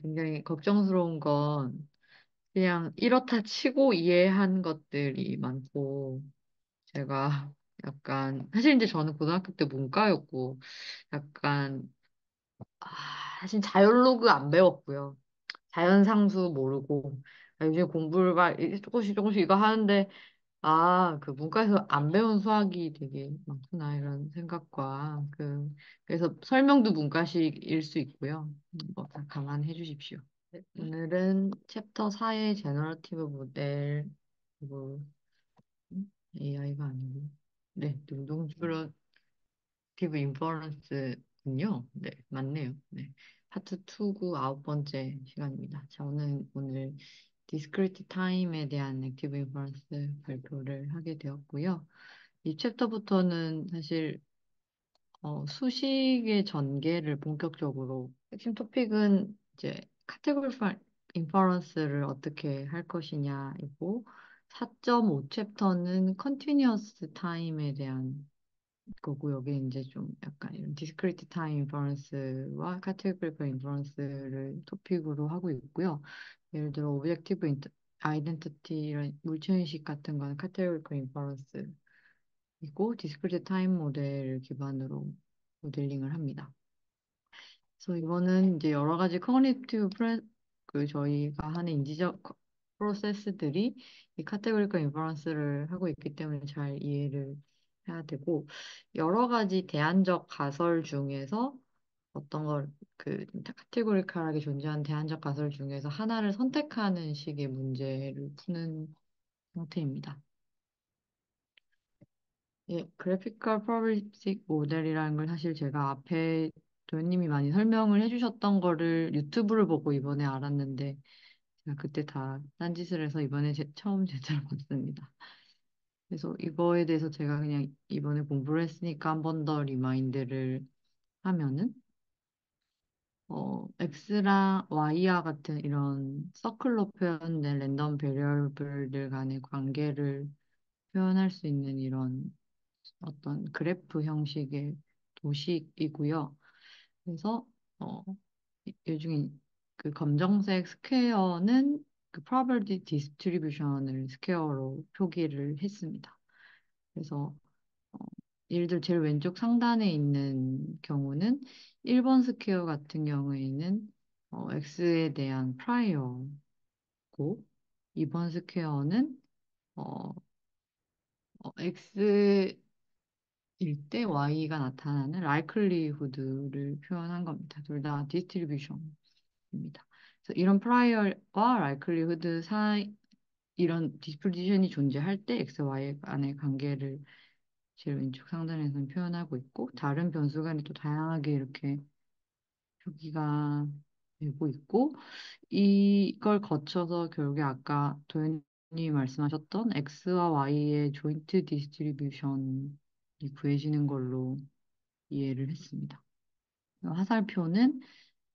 굉장히 걱정스러운 건 그냥 이렇다 치고 이해한 것들이 많고, 제가 약간, 사실 이제 저는 고등학교 때 문과였고, 약간, 사실 자연로그 안 배웠고요. 자연상수 모르고, 요즘 공부를 막 조금씩 조금씩 이거 하는데, 그 문과에서 안 배운 수학이 되게 많구나, 이런 생각과, 그래서 설명도 문과식일 수 있고요. 뭐다 감안해 주십시오. 네, 오늘은 챕터 4의 제너러티브 모델, 그리고 AI가 아니고, 네, 능동주로 딥 인퍼런스군요. 네, 맞네요. 네. 파트 2구 9번째 시간입니다. 저는 오늘 디스크리트 타임에 대한 액티브 인퍼런스 발표를 하게 되었고요. 이 챕터부터는 사실 수식의 전개를 본격적으로 핵심 토픽은 이제 카테고리 인퍼런스를 어떻게 할 것이냐이고 4.5 챕터는 컨티뉴어스 타임에 대한 거고 여기 이제 좀 약간 이런 디스크리트 타임 인퍼런스와 카테고리컬 인퍼런스를 토픽으로 하고 있고요. 예를 들어 오브젝티브 아이덴티티 이런 물체인식 같은 거는 카테고리컬 인퍼런스이고 디스크리트 타임 모델을 기반으로 모델링을 합니다. 그래서 이거는 이제 여러 가지 커그니티브 저희가 하는 인지적 프로세스들이 이 카테고리컬 인퍼런스를 하고 있기 때문에 잘 이해를 해야 되고 여러 가지 대안적 가설 중에서 어떤 걸 카테고리컬하게 존재하는 대안적 가설 중에서 하나를 선택하는 식의 문제를 푸는 형태입니다. 예, 그래피컬 프로비빅 모델이라는 걸 사실 제가 앞에 도현님이 많이 설명을 해주셨던 거를 유튜브를 보고 이번에 알았는데 제가 그때 다 딴짓을 해서 이번에 처음 제대로 봤습니다. 그래서 이거에 대해서 제가 그냥 이번에 공부를 했으니까 한 번 더 리마인드를 하면은 X랑 Y와 같은 이런 서클로 표현된 랜덤 베리어블들 간의 관계를 표현할 수 있는 이런 어떤 그래프 형식의 도식이고요. 그래서 어, 요중에 그 검정색 스퀘어는 그 probability distribution을 스퀘어로 표기를 했습니다. 그래서 어, 예를 들어 제일 왼쪽 상단에 있는 경우는 1번 스퀘어 같은 경우에는 X에 대한 프라이어고 2번 스퀘어는 어, X 일 때 Y가 나타나는 likelihood를 표현한 겁니다. 둘 다 distribution입니다. 그래서 이런 prior와 likelihood 사이 이런 디스트리뷰션이 존재할 때 X, Y 간의 관계를 제일 왼쪽 상단에서는 표현하고 있고 다른 변수 간에 또 다양하게 이렇게 표기가 되고 있고 이걸 거쳐서 결국에 아까 도현님이 말씀하셨던 X와 Y의 조인트 디스트리뷰션이 구해지는 걸로 이해를 했습니다. 화살표는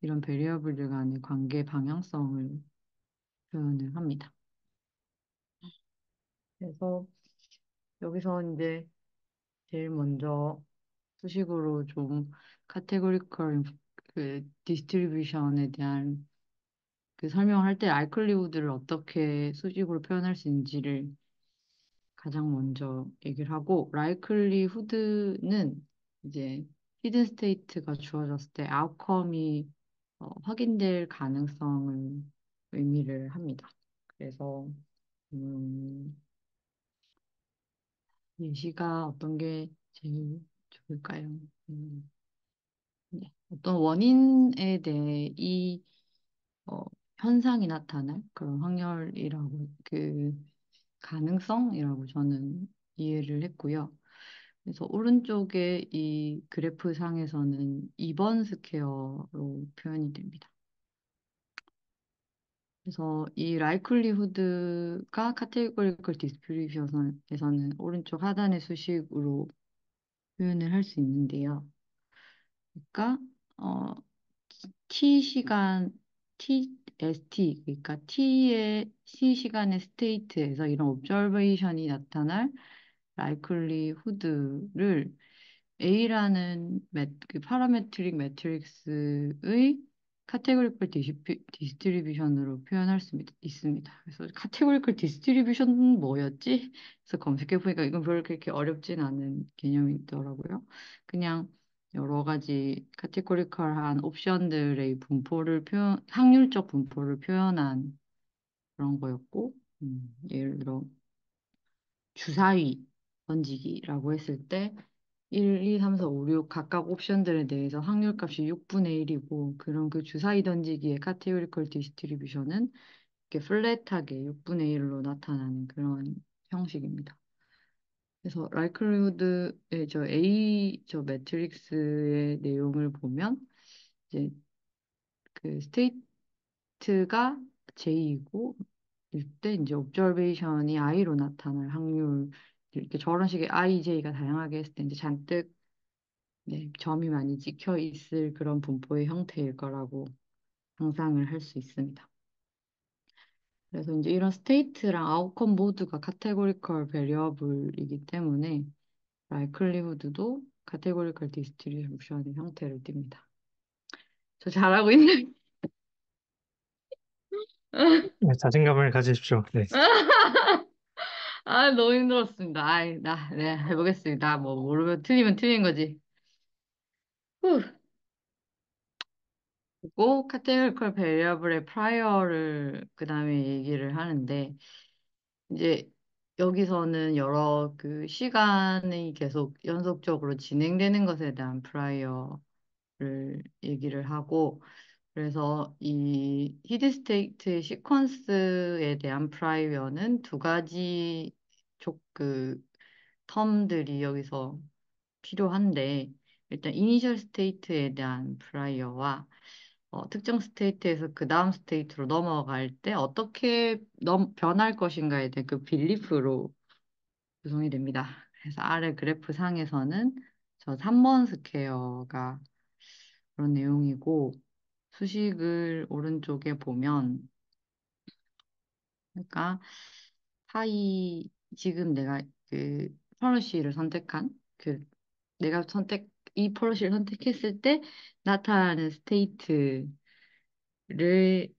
이런 베리어블들 간의 관계 방향성을 표현을 합니다. 그래서 여기서 이제 제일 먼저 수식으로 좀 카테고리컬 디스트리뷰션에 대한 설명을 할 때 알클리우드를 어떻게 수식으로 표현할 수 있는지를 가장 먼저 얘기를 하고 라이클리후드는 이제 히든 스테이트가 주어졌을 때 아웃컴이 확인될 가능성을 의미를 합니다. 그래서 음, 예시가 어떤 게 제일 좋을까요? 네. 어떤 원인에 대해 이 어, 현상이 나타날 그런 확률이라고 가능성이라고 저는 이해를 했고요. 그래서 오른쪽에 이 그래프 상에서는 2번 스퀘어로 표현이 됩니다. 그래서 이 라이클리후드가 카테고리컬 디스트리뷰션에서는 오른쪽 하단의 수식으로 표현을 할 수 있는데요. 그러니까 어, t 시간 st 그러니까 t의 c 시간의 스테이트에서 이런 옵저베이션이 나타날 라이클리후드를 A라는 그 파라메트릭 매트릭스의 카테고리컬 디스트리뷰션으로 표현할 수 있습니다. 그래서 카테고리컬 디스트리뷰션은 뭐였지? 그래서 검색해 보니까 이건 별로 그렇게 어렵진 않은 개념이더라고요. 그냥 여러 가지 카테고리컬한 옵션들의 확률적 분포를 표현한 그런 거였고, 예를 들어 주사위 던지기라고 했을 때 1, 2, 3, 4, 5, 6 각각 옵션들에 대해서 확률값이 6분의 1이고 그럼 그 주사위 던지기의 카테고리컬 디스트리뷰션은 이렇게 플랫하게 6분의 1로 나타나는 그런 형식입니다. 그래서 라이클리후드의 저 매트릭스의 내용을 보면 이제 그 스테이트가 J이고 이때 이제 옵저베이션이 I로 나타날 확률 이렇게 저런 식의 I, J가 다양하게 했을 때 이제 잔뜩 네, 점이 많이 찍혀 있을 그런 분포의 형태일 거라고 상상을 할 수 있습니다. 그래서 이제 이런 스테이트랑 아웃컴 모두가 카테고리컬 베리어블이기 때문에 라이클리후드도 카테고리컬 디스트리뷰션의 형태를 띱니다. 저 잘하고 있는 네, 자신감을 가지십시오. 네. 아, 너무 힘들었습니다. 네, 해보겠습니다. 뭐, 모르면 틀리면 틀린 거지. 후. 그리고 카테고리컬 베리어블의 프라이어를 그 다음에 얘기를 하는데, 이제 여기서는 여러 그 시간이 계속 연속적으로 진행되는 것에 대한 프라이어를 얘기를 하고, 그래서 이 히드 스테이트 시퀀스에 대한 프라이어는 두 가지 그 텀들이 여기서 필요한데, 일단 이니셜 스테이트에 대한 프라이어와 특정 스테이트에서 그 다음 스테이트로 넘어갈 때 어떻게 변할 것인가에 대한 그 빌리프로 구성이 됩니다. 그래서 아래 그래프 상에서는 저 3번 스퀘어가 그런 내용이고 수식을 오른쪽에 보면 그러니까 지금 내가 그 폴러시를 선택한 그 내가 이 폴러시를 선택했을 때 나타나는 스테이트를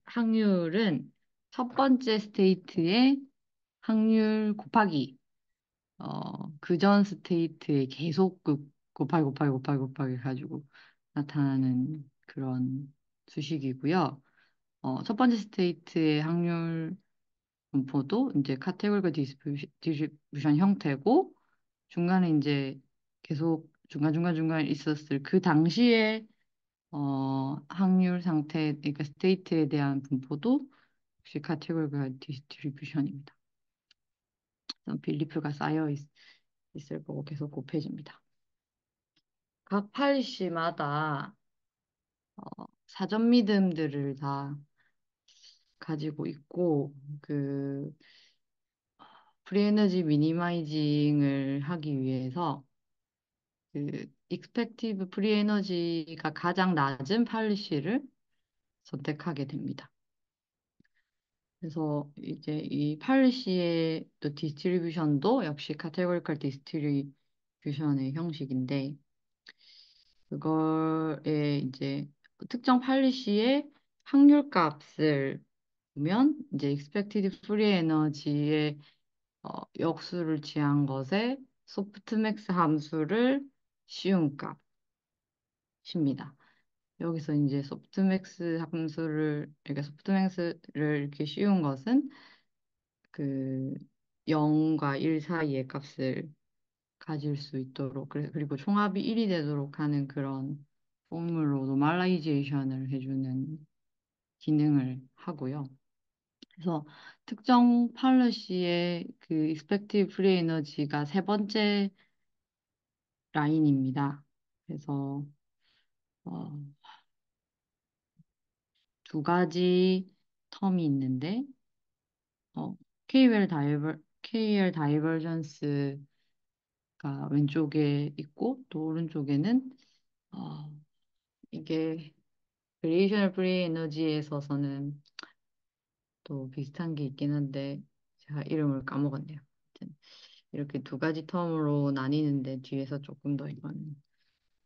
확률은 첫 번째 스테이트의 확률 곱하기 그 전 스테이트의 계속 곱하기 가지고 나타나는 그런 수식이고요. 첫 번째 스테이트의 확률 분포도 이제 카테고리컬 디스트리뷰션 형태고 중간에 이제 계속 중간중간 있었을 그 당시에 확률 상태, 그러니까 스테이트에 대한 분포도 역시 카테고리컬 디스트리뷰션입니다. 빌리프가 있을 거고 계속 곱해집니다. 각 팔씨마다 사전 믿음들을 다 가지고 있고 그 프리에너지 미니마이징을 하기 위해서 그 익스펙티브 프리에너지가 가장 낮은 팔씨를 선택하게 됩니다. 그래서 이제 이 팔씨의 또 디스트리뷰션도 역시 카테고리컬 디스트리뷰션의 형식인데 그거에 이제 특정 팔리시의 확률값을 보면 이제 expected free energy의 역수를 취한 것에 소프트맥스 함수를 씌운 값입니다. 여기서 이제 소프트맥스를 이렇게 씌운 것은 그 0과 1 사이의 값을 가질 수 있도록 그리고 총합이 1이 되도록 하는 그런 폼물로 노멀라이제이션을 해주는 기능을 하고요. 그래서 특정 팔러시의 그 expected free energy가 세 번째 라인입니다. 그래서 어, 두 가지 텀이 있는데 KL 다이버전스가 왼쪽에 있고 또 오른쪽에는 어, 이게 그레이셔널 프리 에너지에 있어서는 또 비슷한 게 있긴 한데 제가 이름을 까먹었네요. 아무튼 이렇게 두 가지 텀으로 나뉘는데 뒤에서 조금 더 이건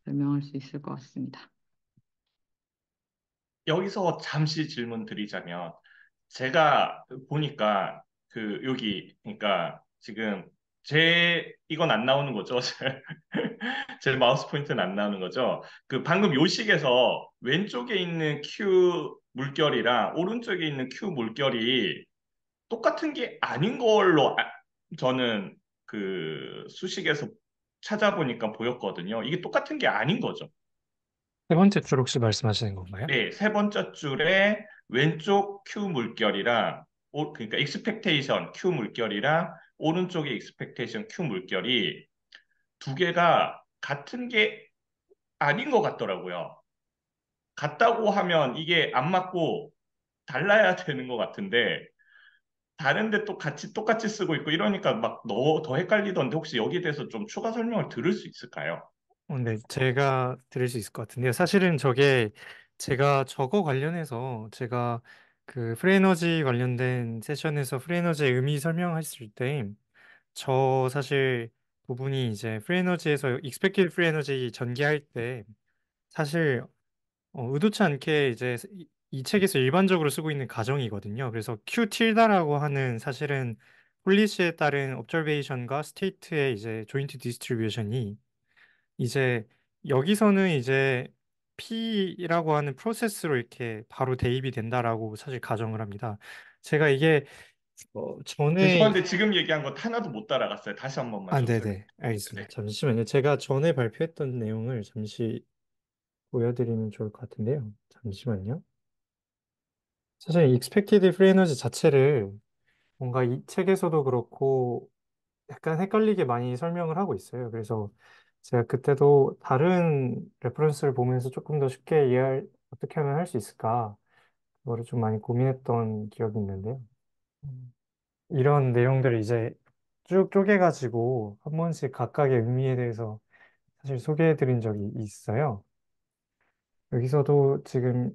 설명할 수 있을 것 같습니다. 여기서 잠시 질문 드리자면, 제가 보니까 여기 그러니까 지금 이건 안 나오는 거죠? 제 마우스 포인트는 안 나오는 거죠? 그 방금 요식에서 왼쪽에 있는 Q 물결이랑 오른쪽에 있는 Q 물결이 똑같은 게 아닌 걸로 저는 그 수식에서 찾아보니까 보였거든요. 이게 똑같은 게 아닌 거죠. 세 번째 줄 혹시 말씀하시는 건가요? 네, 세 번째 줄에 왼쪽 Q 물결이랑 그러니까 expectation Q 물결이랑 오른쪽에 expectation Q 물결이 두 개가 같은 게 아닌 것 같더라고요. 같다고 하면 이게 안 맞고 달라야 되는 것 같은데 다른데 또 같이 똑같이 쓰고 있고 이러니까 막 더 헷갈리던데 혹시 여기에 대해서 좀 추가 설명을 들을 수 있을까요? 네, 제가 드릴 수 있을 것 같은데요. 사실은 저게 제가 저거 관련해서 제가 그 프리에너지 관련된 세션에서 프리에너지의 의미 설명했을 때 저 사실 부분이 이제 프리에너지에서 익스펙티드 프리에너지 전개할 때 사실 의도치 않게 이제 이 책에서 일반적으로 쓰고 있는 가정이거든요. 그래서 Q 틸다라고 하는 사실은 폴리시에 따른 옵저베이션과 스테이트의 이제 조인트 디스트리뷰션이 이제 여기서는 이제 P라고 하는 프로세스로 이렇게 바로 대입이 된다라고 사실 가정을 합니다. 제가 이게 전에 죄송한데 지금 얘기한 거 하나도 못 따라갔어요. 다시 한 번만 좀 설명. 네네 알겠습니다. 네. 잠시만요. 제가 전에 발표했던 내용을 잠시 보여드리면 좋을 것 같은데요. 잠시만요. 사실 익스펙티드 프리 에너지 자체를 뭔가 이 책에서도 그렇고 약간 헷갈리게 많이 설명을 하고 있어요. 그래서 제가 그때도 다른 레퍼런스를 보면서 조금 더 쉽게 이해할, 어떻게 하면 할 수 있을까? 그거를 좀 많이 고민했던 기억이 있는데요. 이런 내용들을 이제 쭉 쪼개가지고 한 번씩 각각의 의미에 대해서 사실 소개해드린 적이 있어요. 여기서도 지금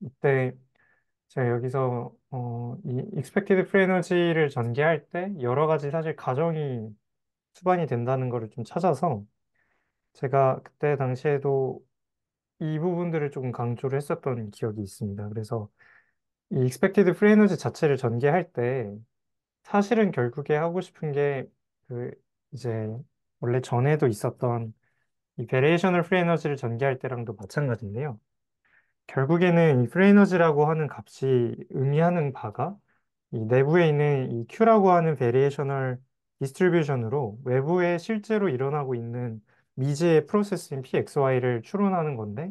이때 제가 여기서 이 expected free energy를 전개할 때 여러 가지 사실 가정이 수반이 된다는 거를 좀 찾아서 제가 그때 당시에도 이 부분들을 조금 강조를 했었던 기억이 있습니다. 그래서 이 expected free energy 자체를 전개할 때 사실은 결국에 하고 싶은 게 그 이제 원래 전에도 있었던 이 variational free energy를 전개할 때랑도 마찬가지인데요. 결국에는 이 free energy라고 하는 값이 의미하는 바가 이 내부에 있는 이 Q라고 하는 베리에이셔널 디스트리뷰션으로 외부에 실제로 일어나고 있는 미지의 프로세스인 PXY를 추론하는 건데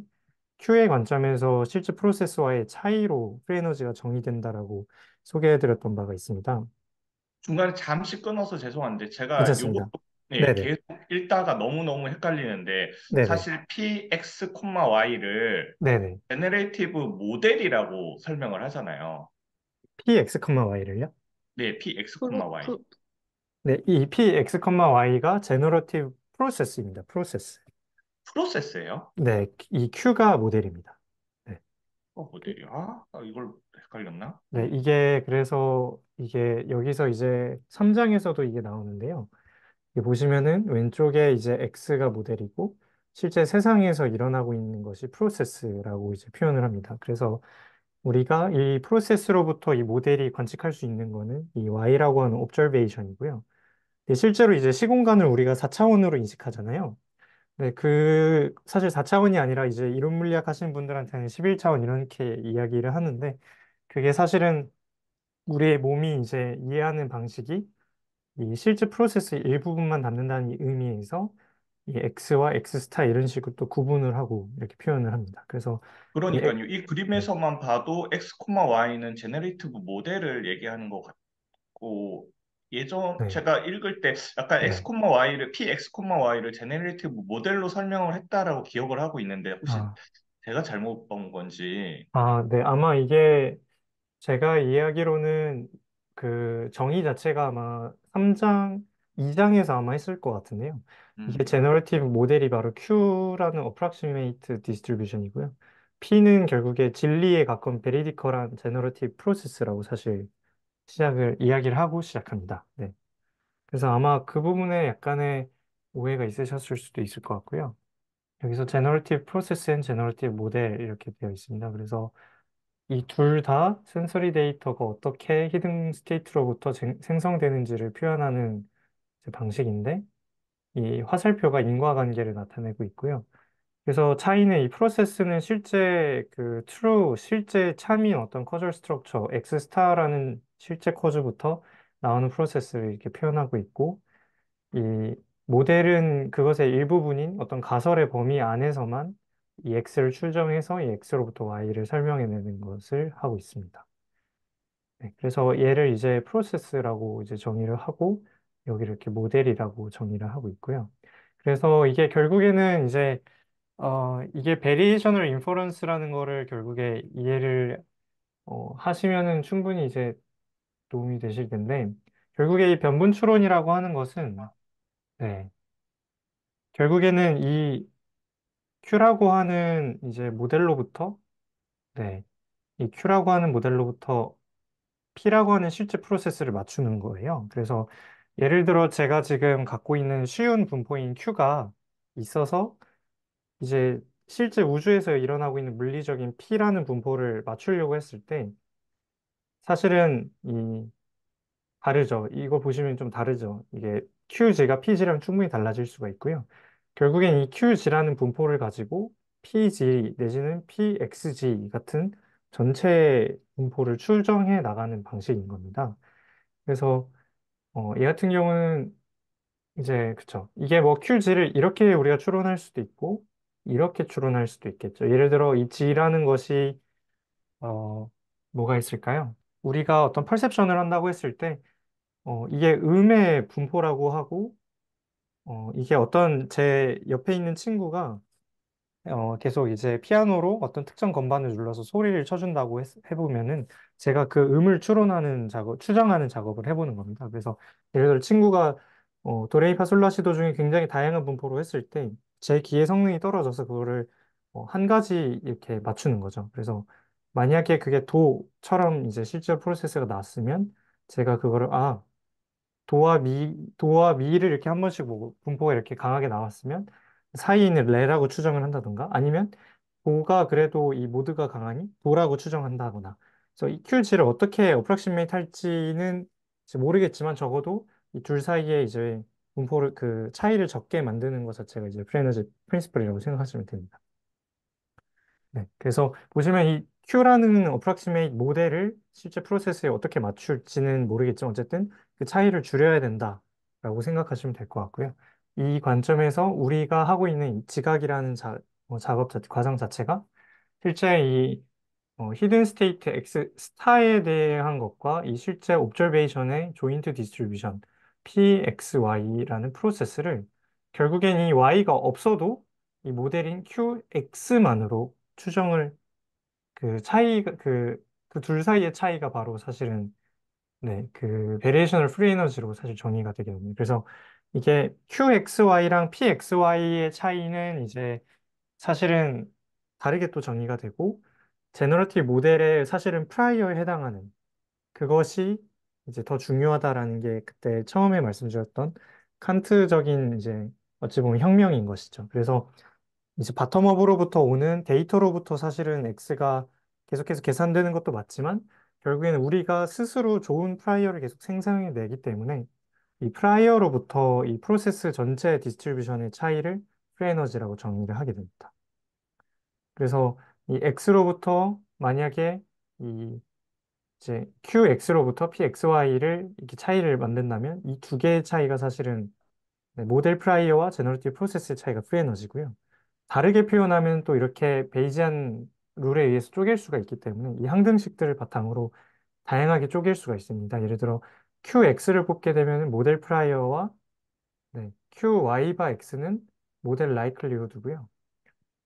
Q의 관점에서 실제 프로세스와의 차이로 프리 에너지가 정의된다라고 소개해드렸던 바가 있습니다. 중간에 잠시 끊어서 죄송한데 제가 요거 괜찮습니다. 네, 네네. 계속 읽다가 너무너무 헷갈리는데 네네. 사실 px, y를 네네. 제너레이티브 모델이라고 설명을 하잖아요. PX, Y를요? 네, px, y. 그, 네, 이 PX, Y가 제너러티브 프로세스입니다. 프로세스. 프로세스예요? 네, 이 Q가 모델입니다. 네. 모델이요. 이걸 헷갈렸나? 네, 이게 그래서 이게 여기서 이제 3장에서도 이게 나오는데요. 여기 보시면은 왼쪽에 이제 X가 모델이고 실제 세상에서 일어나고 있는 것이 프로세스라고 이제 표현을 합니다. 그래서 우리가 이 프로세스로부터 이 모델이 관측할 수 있는 거는 이 Y라고 하는 옵저베이션이고요. 실제로 이제 시공간을 우리가 4차원으로 인식하잖아요. 네, 그 사실 4차원이 아니라 이제 이론 물리학 하시는 분들한테는 11차원 이렇게 이야기를 하는데 그게 사실은 우리의 몸이 이제 이해하는 방식이 이 실제 프로세스의 일부분만 담는다는 이 의미에서 이 X와 X 스타 이런 식으로 또 구분을 하고 이렇게 표현을 합니다. 그래서 이 그러니까요. 이 네, 그림에서만 봐도 x, y는 제너레이티브 모델을 얘기하는 것 같고 네, 제가 읽을 때 약간 x, 네. y를 px, y를 제너레이티브 모델로 설명을 했다라고 기억을 하고 있는데 혹시 아, 제가 잘못 본 건지. 네. 아마 이게 제가 이해하기로는 그 정의 자체가 아마 3장, 2장에서 아마 했을 것 같은데요. 이게 음, 제너러티브 모델이 바로 Q라는 어프락시메이트 디스트리뷰션이고요. P는 결국에 진리에 가까운 베리디컬한 제너러티브 프로세스라고 사실 이야기를 하고 시작합니다. 네. 그래서 아마 그 부분에 약간의 오해가 있으셨을 수도 있을 것 같고요. 여기서 제너러티브 프로세스 앤 제너러티브 모델 이렇게 되어 있습니다. 그래서 이 둘 다 센서리 데이터가 어떻게 히든 스테이트로부터 생성되는지를 표현하는 이제 방식인데 이 화살표가 인과관계를 나타내고 있고요. 그래서 차이는 이 프로세스는 실제 그 true, 실제 참인 어떤 커즐 스트럭처, X 스타라는 실제 코드부터 나오는 프로세스를 이렇게 표현하고 있고, 이 모델은 그것의 일부분인 어떤 가설의 범위 안에서만 이 X를 추정해서 이 X로부터 Y를 설명해내는 것을 하고 있습니다. 네, 그래서 얘를 이제 프로세스라고 이제 정의를 하고, 여기를 이렇게 모델이라고 정의를 하고 있고요. 그래서 이게 결국에는 이제 이게 베리에이셔널 인퍼런스라는 거를 결국에 이해를 하시면은 충분히 이제 도움이 되실 텐데, 결국에 이 변분 추론이라고 하는 것은, 네, 결국에는 이 Q라고 하는 이제 모델로부터, 네, 이 Q라고 하는 모델로부터 P라고 하는 실제 프로세스를 맞추는 거예요. 그래서 예를 들어 제가 지금 갖고 있는 쉬운 분포인 Q가 있어서 이제 실제 우주에서 일어나고 있는 물리적인 P라는 분포를 맞추려고 했을 때 사실은 이 다르죠. 이거 보시면 좀 다르죠. 이게 QG가 PG랑 충분히 달라질 수가 있고요. 결국엔 이 QG라는 분포를 가지고 PG 내지는 PXG 같은 전체 분포를 추정해 나가는 방식인 겁니다. 그래서 얘 같은 경우는 이제 그쵸. 이게 뭐 QG를 이렇게 우리가 추론할 수도 있고 이렇게 추론할 수도 있겠죠. 예를 들어 이 G라는 것이 뭐가 있을까요? 우리가 어떤 퍼셉션을 한다고 했을 때 이게 음의 분포라고 하고 이게 어떤 제 옆에 있는 친구가 계속 이제 피아노로 어떤 특정 건반을 눌러서 소리를 쳐준다고 해보면은 제가 그 음을 추론하는 작업, 추정하는 작업을 해보는 겁니다. 그래서 예를 들어 친구가 도레미파솔라시도 중에 굉장히 다양한 분포로 했을 때 제 귀의 성능이 떨어져서 그거를 한 가지 이렇게 맞추는 거죠. 그래서 만약에 그게 도처럼 이제 실제 프로세스가 났으면 제가 그거를 도와 미를 이렇게 한 번씩 보고 분포가 이렇게 강하게 나왔으면 사이에 있는 레라고 추정을 한다던가 아니면 도가 그래도 이 모드가 강하니 도라고 추정한다거나 그래서 이 큐지를 어떻게 어프락시메이트 할지는 이제 모르겠지만 적어도 이 둘 사이에 이제 분포를 그 차이를 적게 만드는 것 자체가 이제 프레너지 프린시플이라고 생각하시면 됩니다. 네, 그래서 보시면 이 Q라는 어프락시메이트 모델을 실제 프로세스에 어떻게 맞출지는 모르겠지만 어쨌든 그 차이를 줄여야 된다라고 생각하시면 될 것 같고요. 이 관점에서 우리가 하고 있는 이 지각이라는 작업 과정 자체가 실제 이 히든 스테이트 X 스타에 대한 것과 이 실제 옵저베이션의 조인트 디스트리뷰션 PXY라는 프로세스를 결국엔 이 Y가 없어도 이 모델인 QX만으로 추정을 그 차이가 그 둘 사이의 차이가 바로 사실은 네, 그 베리에이셔널 프리 에너지로 사실 정의가 되거든요. 그래서 이게 QXY랑 PXY의 차이는 이제 사실은 다르게 또 정의가 되고 제너러티브 모델에 사실은 프라이어에 해당하는 그것이 이제 더 중요하다라는 게 그때 처음에 말씀드렸던 칸트적인 이제 어찌 보면 혁명인 것이죠. 그래서 이제 바텀업으로부터 오는 데이터로부터 사실은 X가 계속해서 계산되는 것도 맞지만 결국에는 우리가 스스로 좋은 프라이어를 계속 생성해내기 때문에 이 프라이어로부터 이 프로세스 전체 디스트리뷰션의 차이를 프리에너지라고 정의를 하게 됩니다. 그래서 이 X로부터 만약에 이 이제 QX로부터 PXY를 이렇게 차이를 만든다면 이 두 개의 차이가 사실은 네, 모델 프라이어와 제너러티브 프로세스의 차이가 프리에너지고요. 다르게 표현하면 또 이렇게 베이지안 룰에 의해서 쪼갤 수가 있기 때문에 이 항등식들을 바탕으로 다양하게 쪼갤 수가 있습니다. 예를 들어 QX를 뽑게 되면 모델 프라이어와 네, QY 바 X는 모델 라이클리후드고요.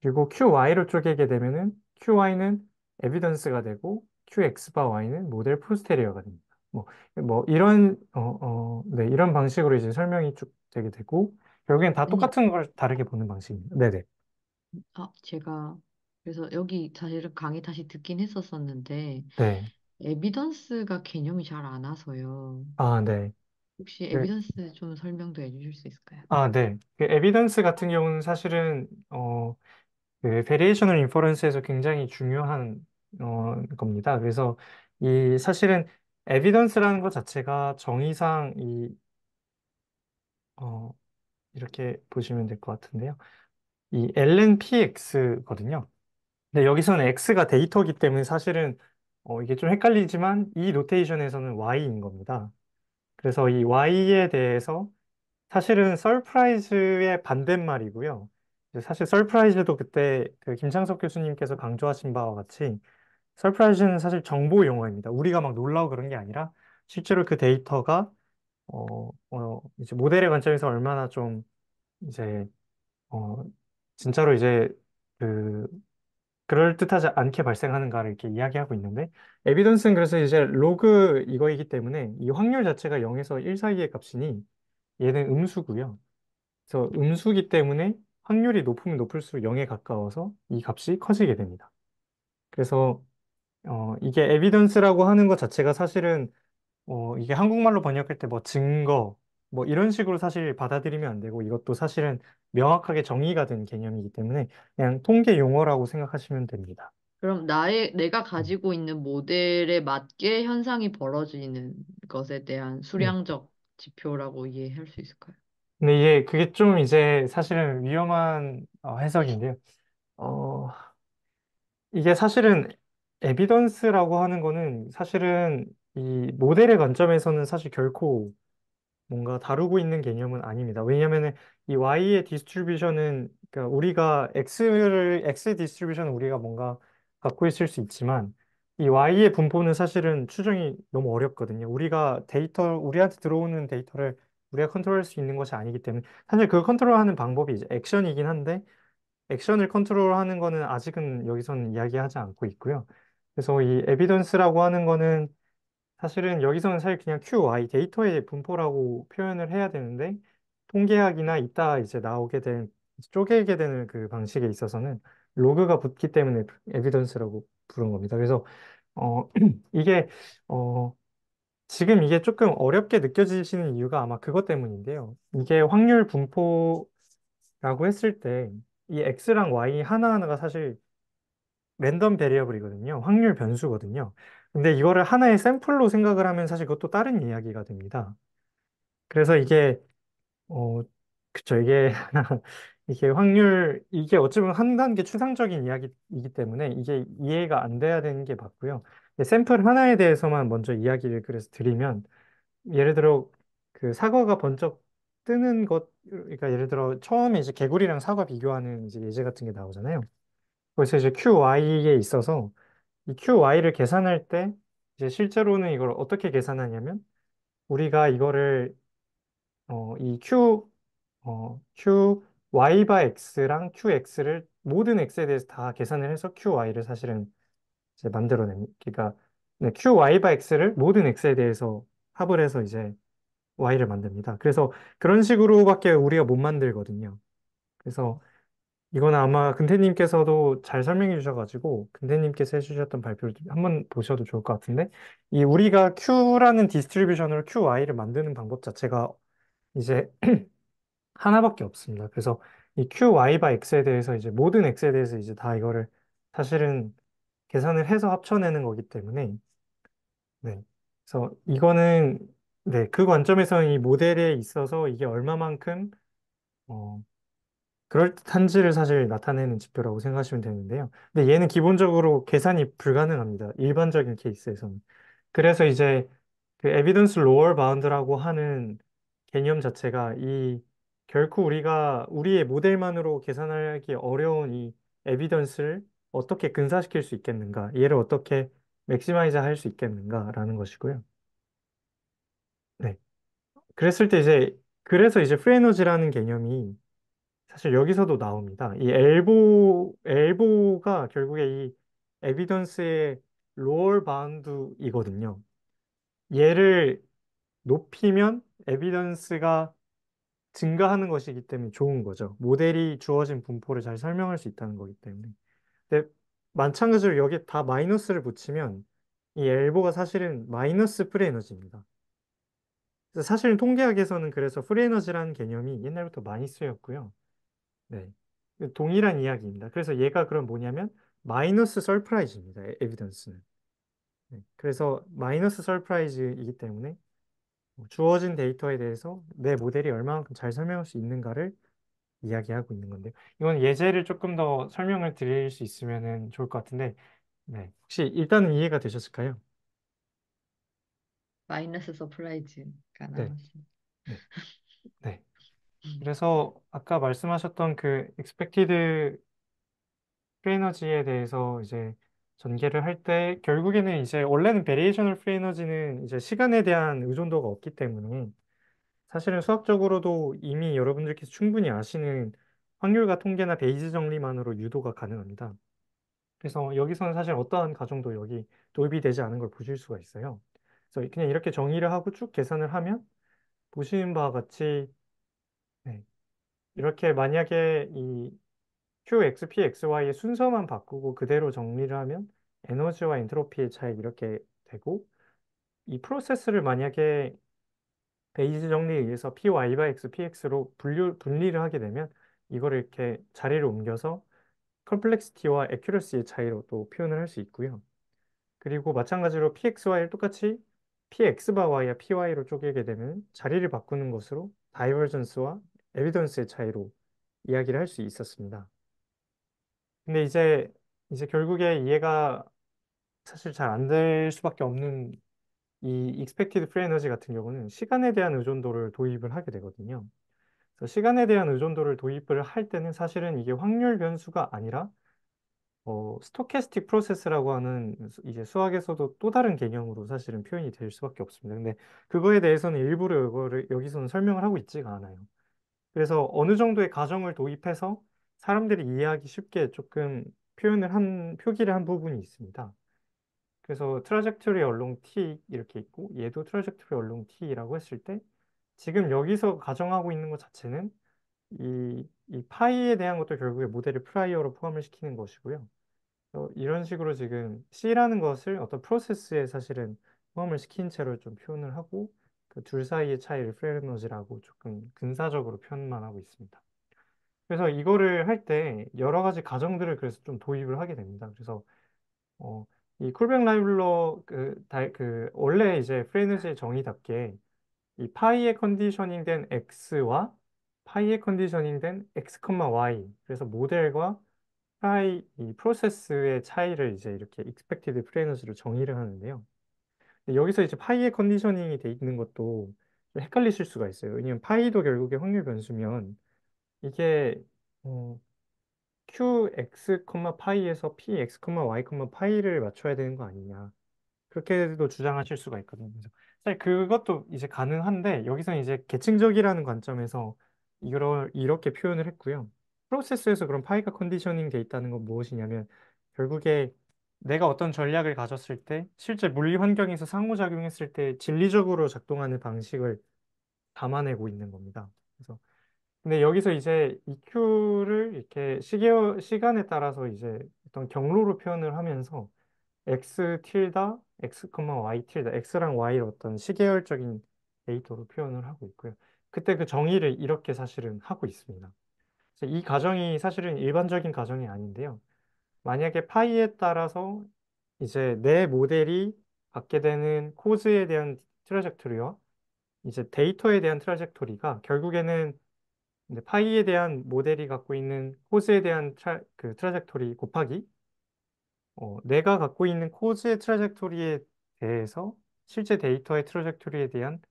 그리고 QY를 쪼개게 되면은 QY는 에비던스가 되고 QX 바 Y는 모델 포스테리어가 됩니다. 이런 네, 이런 방식으로 이제 설명이 쭉 되게 되고 결국엔 다 아니, 똑같은 걸 다르게 보는 방식입니다. 네네. 제가 그래서 여기 사실은 강의 다시 듣긴 했었었는데 네. 에비던스가 개념이 잘 안 와서요. 아, 네. 혹시 네. 에비던스 좀 설명도 해주실 수 있을까요? 네. 그 에비던스 같은 경우는 사실은 그 베리에이셔널 인퍼런스에서 굉장히 중요한 겁니다. 그래서 이 사실은 에비던스라는 것 자체가 정의상 어, 이렇게 보시면 될 것 같은데요. 이 lnpx거든요. 근데 여기서는 x가 데이터이기 때문에 사실은 이게 좀 헷갈리지만 이 노테이션에서는 y인 겁니다. 그래서 이 y에 대해서 사실은 서프라이즈의 반대말이고요. 이제 사실 서프라이즈도 그때 그 김창석 교수님께서 강조하신 바와 같이 서프라이즈는 사실 정보 용어입니다. 우리가 막 놀라고 그런 게 아니라 실제로 그 데이터가 이제 모델의 관점에서 얼마나 좀 이제 어, 진짜로 이제 그 그럴듯하지 않게 발생하는가를 이렇게 이야기하고 있는데 에비던스는 그래서 이제 로그 이거이기 때문에 이 확률 자체가 0에서 1 사이의 값이니 얘는 음수고요. 그래서 음수기 때문에 확률이 높으면 높을수록 0에 가까워서 이 값이 커지게 됩니다. 그래서 이게 에비던스라고 하는 것 자체가 사실은 이게 한국말로 번역할 때 뭐 증거 뭐 이런 식으로 사실 받아들이면 안 되고 이것도 사실은 명확하게 정의가 된 개념이기 때문에 그냥 통계 용어라고 생각하시면 됩니다. 그럼 내가 음. 가지고 있는 모델에 맞게 현상이 벌어지는 것에 대한 네. 수량적 지표라고 이해할 수 있을까요? 근데 이게 그게 좀 이제 사실은 위험한 해석인데요. 어, 이게 사실은 에비던스라고 하는 거는 사실은 이 모델의 관점에서는 사실 결코 뭔가 다루고 있는 개념은 아닙니다. 왜냐하면 이 Y의 디스트리뷰션은 그러니까 우리가 X 디스트리뷰션은 우리가 뭔가 갖고 있을 수 있지만 이 Y의 분포는 사실은 추정이 너무 어렵거든요. 우리한테 들어오는 데이터를 우리가 컨트롤할 수 있는 것이 아니기 때문에 사실 그 컨트롤하는 방법이 이제 액션이긴 한데 액션을 컨트롤하는 거는 아직은 여기서는 이야기하지 않고 있고요. 그래서 이 에비던스라고 하는 거는 사실은 여기서는 사실 그냥 QY 데이터의 분포라고 표현을 해야 되는데 통계학이나 이따 이제 나오게 된 쪼개게 되는 그 방식에 있어서는 로그가 붙기 때문에 에비던스라고 부른 겁니다. 그래서 이게 어 지금 이게 조금 어렵게 느껴지시는 이유가 아마 그것 때문인데요. 이게 확률 분포라고 했을 때 이 X랑 Y 하나하나가 사실 랜덤 베리어블이거든요. 확률 변수거든요. 근데 이거를 하나의 샘플로 생각을 하면 사실 그것도 다른 이야기가 됩니다. 그래서 이게, 어, 그쵸. 이게, 이게 어찌 보면 한 단계 추상적인 이야기이기 때문에 이게 이해가 안 돼야 되는 게 맞고요. 샘플 하나에 대해서만 먼저 이야기를 그래서 드리면, 예를 들어, 그 사과가 번쩍 뜨는 그러니까 예를 들어 처음에 이제 개구리랑 사과 비교하는 이제 예제 같은 게 나오잖아요. 그래서 이제 QY에 있어서 이 QY를 계산할 때 이제 실제로는 이걸 어떻게 계산하냐면 우리가 이거를 이 QY 바 X랑 QX를 모든 X에 대해서 다 계산을 해서 QY를 사실은 이제 그러니까 네, QY 바 X를 모든 X에 대해서 합을 해서 이제 Y를 만듭니다. 그래서 그런 식으로밖에 우리가 못 만들거든요. 그래서 이건 아마 근태님께서도 잘 설명해 주셔가지고 근태님께서 해주셨던 발표를 한번 보셔도 좋을 것 같은데 이 우리가 Q라는 디스트리뷰션으로 QY를 만드는 방법 자체가 이제 하나밖에 없습니다. 그래서 이 QY 바 X에 대해서 이제 모든 X에 대해서 이제 다 이거를 사실은 계산을 해서 합쳐내는 거기 때문에 네. 그래서 이거는 네, 그 관점에서 이 모델에 있어서 이게 얼마만큼 어, 그럴듯한지를 사실 나타내는 지표라고 생각하시면 되는데요. 근데 얘는 기본적으로 계산이 불가능합니다. 일반적인 케이스에서는. 그래서 이제 그 에비던스 로어 바운드라고 하는 개념 자체가 결코 우리가 우리의 모델만으로 계산하기 어려운 이 에비던스를 어떻게 근사시킬 수 있겠는가, 얘를 어떻게 맥시마이즈 할 수 있겠는가라는 것이고요. 네. 그래서 이제 프리에너지라는 개념이 사실 여기서도 나옵니다. 이 엘보가 결국에 이 에비던스의 로얼 바운드이거든요. 얘를 높이면 에비던스가 증가하는 것이기 때문에 좋은 거죠. 모델이 주어진 분포를 잘 설명할 수 있다는 거기 때문에. 근데 마찬가지로 여기에 다 마이너스를 붙이면 이 엘보가 사실은 마이너스 프리 에너지입니다. 그래서 사실 통계학에서는 그래서 프리에너지라는 개념이 옛날부터 많이 쓰였고요. 네. 동일한 이야기입니다. 그래서 얘가 그럼 뭐냐면 마이너스 서프라이즈입니다. 에비던스는. 네. 그래서 마이너스 서프라이즈이기 때문에 뭐 주어진 데이터에 대해서 내 모델이 얼마만큼 잘 설명할 수 있는가를 이야기하고 있는 건데요. 이건 예제를 조금 더 설명을 드릴 수 있으면 좋을 것 같은데, 네. 혹시 일단은 이해가 되셨을까요? 마이너스 서프라이즈가 네. 나왔어. 네. 네. 음. 그래서 아까 말씀하셨던 그 expected 프리 에너지에 대해서 이제 전개를 할 때 결국에는 이제 원래는 베리에이셔널 프리 에너지는 이제 시간에 대한 의존도가 없기 때문에 사실은 수학적으로도 이미 여러분들께서 충분히 아시는 확률과 통계나 베이지 정리만으로 유도가 가능합니다. 그래서 여기서는 사실 어떠한 가정도 여기 도입이 되지 않은 걸 보실 수가 있어요. 그래서 그냥 이렇게 정의를 하고 쭉 계산을 하면 보시는 바와 같이 네, 이렇게 만약에 이 QX, PXY의 순서만 바꾸고 그대로 정리를 하면 에너지와 엔트로피의 차이 이렇게 되고 이 프로세스를 만약에 베이지 정리에 의해서 PY 바 X, PX로 분리를 하게 되면 이거를 이렇게 자리를 옮겨서 컴플렉시티와 애큐러시의 차이로 또 표현을 할 수 있고요. 그리고 마찬가지로 PXY를 똑같이 PX 바 Y와 PY로 쪼개게 되면 자리를 바꾸는 것으로 다이버전스와 에비던스의 차이로 이야기를 할 수 있었습니다. 근데 이제 결국에 이해가 사실 잘 안 될 수밖에 없는 이 expected free energy 같은 경우는 시간에 대한 의존도를 도입을 하게 되거든요. 그래서 시간에 대한 의존도를 도입을 할 때는 사실은 이게 확률 변수가 아니라 스토캐스틱 프로세스라고 하는 이제 수학에서도 또 다른 개념으로 사실은 표현이 될 수밖에 없습니다. 근데 그거에 대해서는 일부러 이거를 여기서는 설명을 하고 있지가 않아요. 그래서 어느 정도의 가정을 도입해서 사람들이 이해하기 쉽게 조금 표기를 한 부분이 있습니다. 그래서 트라젝토리 얼롱 t 이렇게 있고 얘도 트라젝토리 얼롱 t라고 했을 때 지금 여기서 가정하고 있는 것 자체는 이 파이에 대한 것도 결국에 모델의 프라이어로 포함을 시키는 것이고요. 이런 식으로 지금 C라는 것을 어떤 프로세스에 사실은 포함을 시킨 채로 좀 표현을 하고 그 둘 사이의 차이를 프레너지라고 조금 근사적으로 표현만 하고 있습니다. 그래서 이거를 할 때 여러 가지 가정들을 그래서 좀 도입을 하게 됩니다. 그래서 어, 이 콜백 라이블러 원래 이제 프레너지의 정의답게 이 파이에 컨디셔닝 된 x와 파이에 컨디셔닝 된 x, y 그래서 모델과 이 프로세스의 차이를 이제 이렇게 expected 프레너지로 정의를 하는데요. 근데 여기서 이제 파이의 컨디셔닝이 돼 있는 것도 좀 헷갈리실 수가 있어요. 왜냐면 파이도 결국에 확률 변수면 이게 어, qx, 파이에서 px, y, 파이를 맞춰야 되는 거 아니냐. 그렇게도 주장하실 수가 있거든요. 그래서 사실 그것도 이제 가능한데 여기서 이제 계층적이라는 관점에서 이걸 이렇게 표현을 했고요. 프로세스에서 그런 파이가 컨디셔닝 돼 있다는 건 무엇이냐면 결국에 내가 어떤 전략을 가졌을 때 실제 물리 환경에서 상호작용했을 때 진리적으로 작동하는 방식을 담아내고 있는 겁니다. 그래서 근데 여기서 이제 EQ를 이렇게 시간에 따라서 이제 어떤 경로로 표현을 하면서 x 틸다, x, y 틸다, x랑 y를 어떤 시계열적인 데이터로 표현을 하고 있고요. 그때 그 정의를 이렇게 사실은 하고 있습니다. 그래서 이 가정이 사실은 일반적인 가정이 아닌데요. 만약에 파이에 따라서 이제 내 모델이 갖게 되는 코즈에 대한 트라젝토리와 이제 데이터에 대한 트라젝토리가 결국에는 이제 파이에 대한 모델이 갖고 있는 코즈에 대한 그 트라젝토리 곱하기 내가 갖고 있는 코즈의 트라젝토리에 대해서 실제 데이터의 트라젝토리에 대한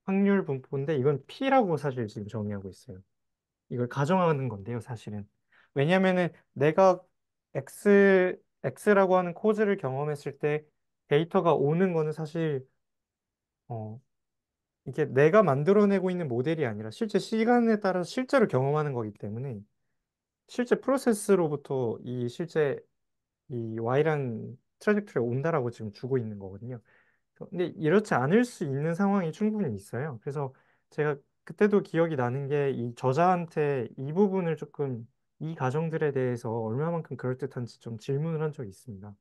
확률 분포인데 이건 P라고 사실 지금 정의하고 있어요. 이걸 가정하는 건데요, 사실은. 왜냐하면은 내가 X라고 하는 코즈를 경험했을 때 데이터가 오는 거는 사실 어, 이게 내가 만들어내고 있는 모델이 아니라 실제 시간에 따라서 실제로 경험하는 거기 때문에 실제 프로세스로부터 이 Y라는 트라젝토리가 온다라고 지금 주고 있는 거거든요. 근데 이렇지 않을 수 있는 상황이 충분히 있어요. 그래서 제가 그때도 기억이 나는 게 이 저자한테 이 부분을 조금 이 가정들에 대해서 얼마만큼 그럴듯한지 좀 질문을 한 적이 있습니다.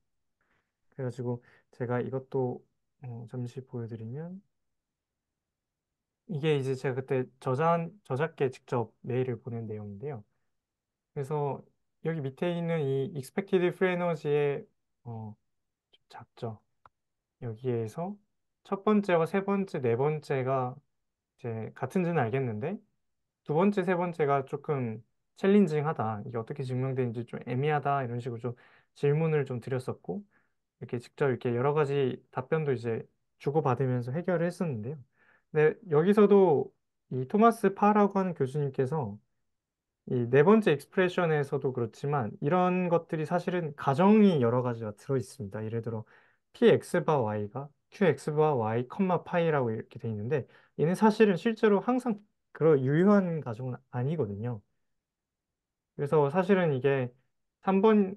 그래가지고 제가 이것도 잠시 보여드리면 이게 이제 제가 그때 저자께 직접 메일을 보낸 내용인데요. 그래서 여기 밑에 있는 이 expected free energy의 좀 작죠. 여기에서 첫 번째와 세 번째, 네 번째가 이제 같은지는 알겠는데 두 번째, 세 번째가 조금 챌린징하다. 이게 어떻게 증명되는지 좀 애매하다. 이런 식으로 좀 질문을 좀 드렸었고 이렇게 직접 이렇게 여러 가지 답변도 이제 주고받으면서 해결을 했었는데요. 근데 여기서도 이 토마스 파라고 하는 교수님께서 이 네 번째 익스프레션에서도 그렇지만 이런 것들이 사실은 가정이 여러 가지가 들어 있습니다. 예를 들어 px 바 y가 qx 바 y, 파이라고 이렇게 돼 있는데 얘는 사실은 실제로 항상 그런 유효한 가정은 아니거든요. 그래서 사실은 이게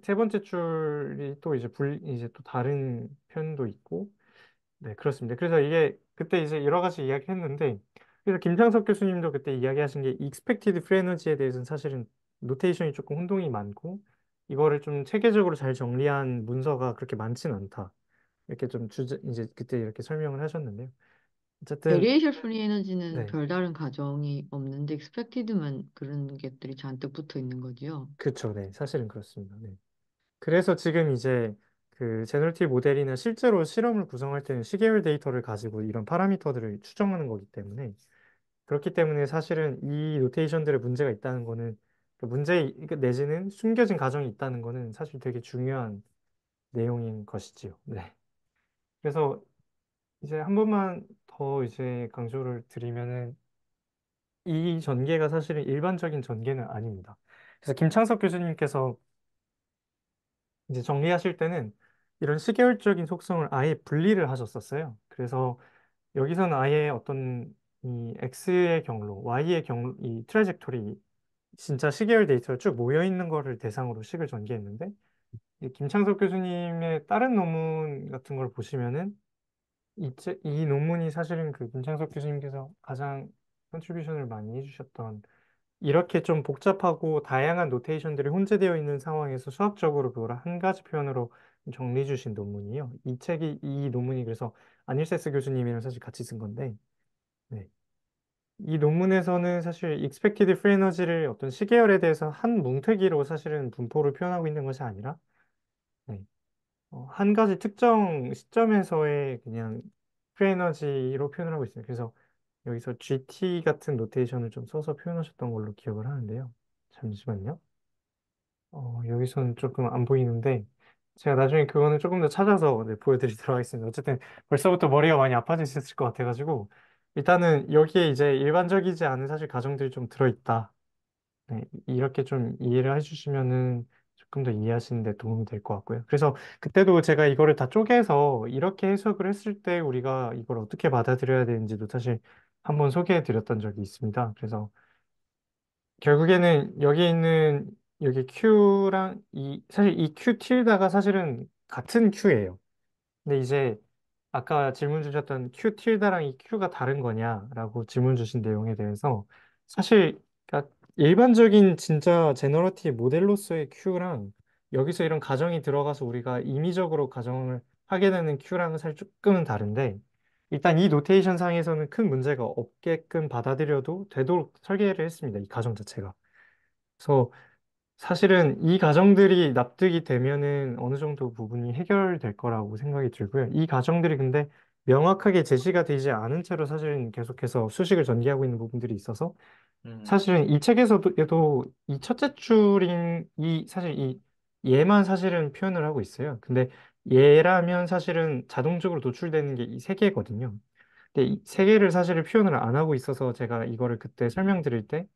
세 번째 줄이 또 이제 또 다른 편도 있고 네, 그렇습니다. 그래서 이게 그때 이제 여러 가지 이야기 했는데, 그래서 김창석 교수님도 그때 이야기하신 게 expected free energy에 대해서는 사실은 노테이션이 조금 혼동이 많고, 이거를 좀 체계적으로 잘 정리한 문서가 그렇게 많지는 않다. 이렇게 좀 이제 그때 이렇게 설명을 하셨는데요. 어쨌든, 베리에이션 프리 에너지는 네, 별다른 가정이 없는데 익스펙티드만 그런 것들이 잔뜩 붙어 있는 거지요. 그렇죠. 네, 사실은 그렇습니다. 네. 그래서 지금 이제 그 제너러티브 모델이나 실제로 실험을 구성할 때는 시계열 데이터를 가지고 이런 파라미터들을 추정하는 거기 때문에 그렇기 때문에 사실은 이 노테이션들의 문제가 있다는 거는 내지는 숨겨진 가정이 있다는 거는 사실 되게 중요한 내용인 것이지요. 네. 그래서 이제 한 번만 더 이제 강조를 드리면은 이 전개가 사실은 일반적인 전개는 아닙니다. 그래서 김창석 교수님께서 이제 정리하실 때는 이런 시계열적인 속성을 아예 분리를 하셨었어요. 그래서 여기서는 아예 어떤 이 X의 경로, Y의 경로, 이 트래젝토리 진짜 시계열 데이터가 쭉 모여 있는 거를 대상으로 식을 전개했는데 이 김창석 교수님의 다른 논문 같은 걸 보시면은 이 논문이 사실은 그 김창석 교수님께서 가장 컨트리뷰션을 많이 해주셨던 이렇게 좀 복잡하고 다양한 노테이션들이 혼재되어 있는 상황에서 수학적으로 그걸 한 가지 표현으로 정리해 주신 논문이에요. 이 논문이 그래서 아닐세스 교수님이랑 사실 같이 쓴 건데 네. 이 논문에서는 사실 expected free energy를 어떤 시계열에 대해서 한 뭉태기로 사실은 분포를 표현하고 있는 것이 아니라 네, 한 가지 특정 시점에서의 그냥 free energy로 표현을 하고 있어요. 그래서 여기서 GT 같은 노테이션을 좀 써서 표현하셨던 걸로 기억을 하는데요. 잠시만요. 여기서는 조금 안 보이는데 제가 나중에 그거는 조금 더 찾아서 네, 보여드리도록 하겠습니다. 어쨌든 벌써부터 머리가 많이 아파지셨을 것 같아가지고 일단은 여기에 이제 일반적이지 않은 사실 가정들이 좀 들어있다. 네, 이렇게 좀 이해를 해주시면은 조금 더 이해하시는 데 도움이 될 것 같고요. 그래서 그때도 제가 이거를 다 쪼개서 이렇게 해석을 했을 때 우리가 이걸 어떻게 받아들여야 되는지도 사실 한번 소개해 드렸던 적이 있습니다. 그래서 결국에는 여기 Q랑 사실 이 Q 틸다가 사실은 같은 Q예요. 근데 이제 아까 질문 주셨던 Q 틸다랑 이 Q가 다른 거냐라고 질문 주신 내용에 대해서 사실 그러니까 일반적인 진짜 제너러티브 모델로서의 Q랑 여기서 이런 가정이 들어가서 우리가 임의적으로 가정을 하게 되는 Q랑은 사실 조금은 다른데 일단 이 노테이션 상에서는 큰 문제가 없게끔 받아들여도 되도록 설계를 했습니다. 이 가정 자체가. 그래서 사실은 이 가정들이 납득이 되면은 어느 정도 부분이 해결될 거라고 생각이 들고요. 이 가정들이 근데 명확하게 제시가 되지 않은 채로 사실은 계속해서 수식을 전개하고 있는 부분들이 있어서 음, 사실은 이 책에서도 얘도 이 첫째 줄인 사실 이 얘만 사실은 표현을 하고 있어요. 근데 얘라면 사실은 자동적으로 노출되는 게 이 세 개거든요. 근데 이 세 개를 사실은 표현을 안 하고 있어서 제가 이거를 그때 설명드릴 때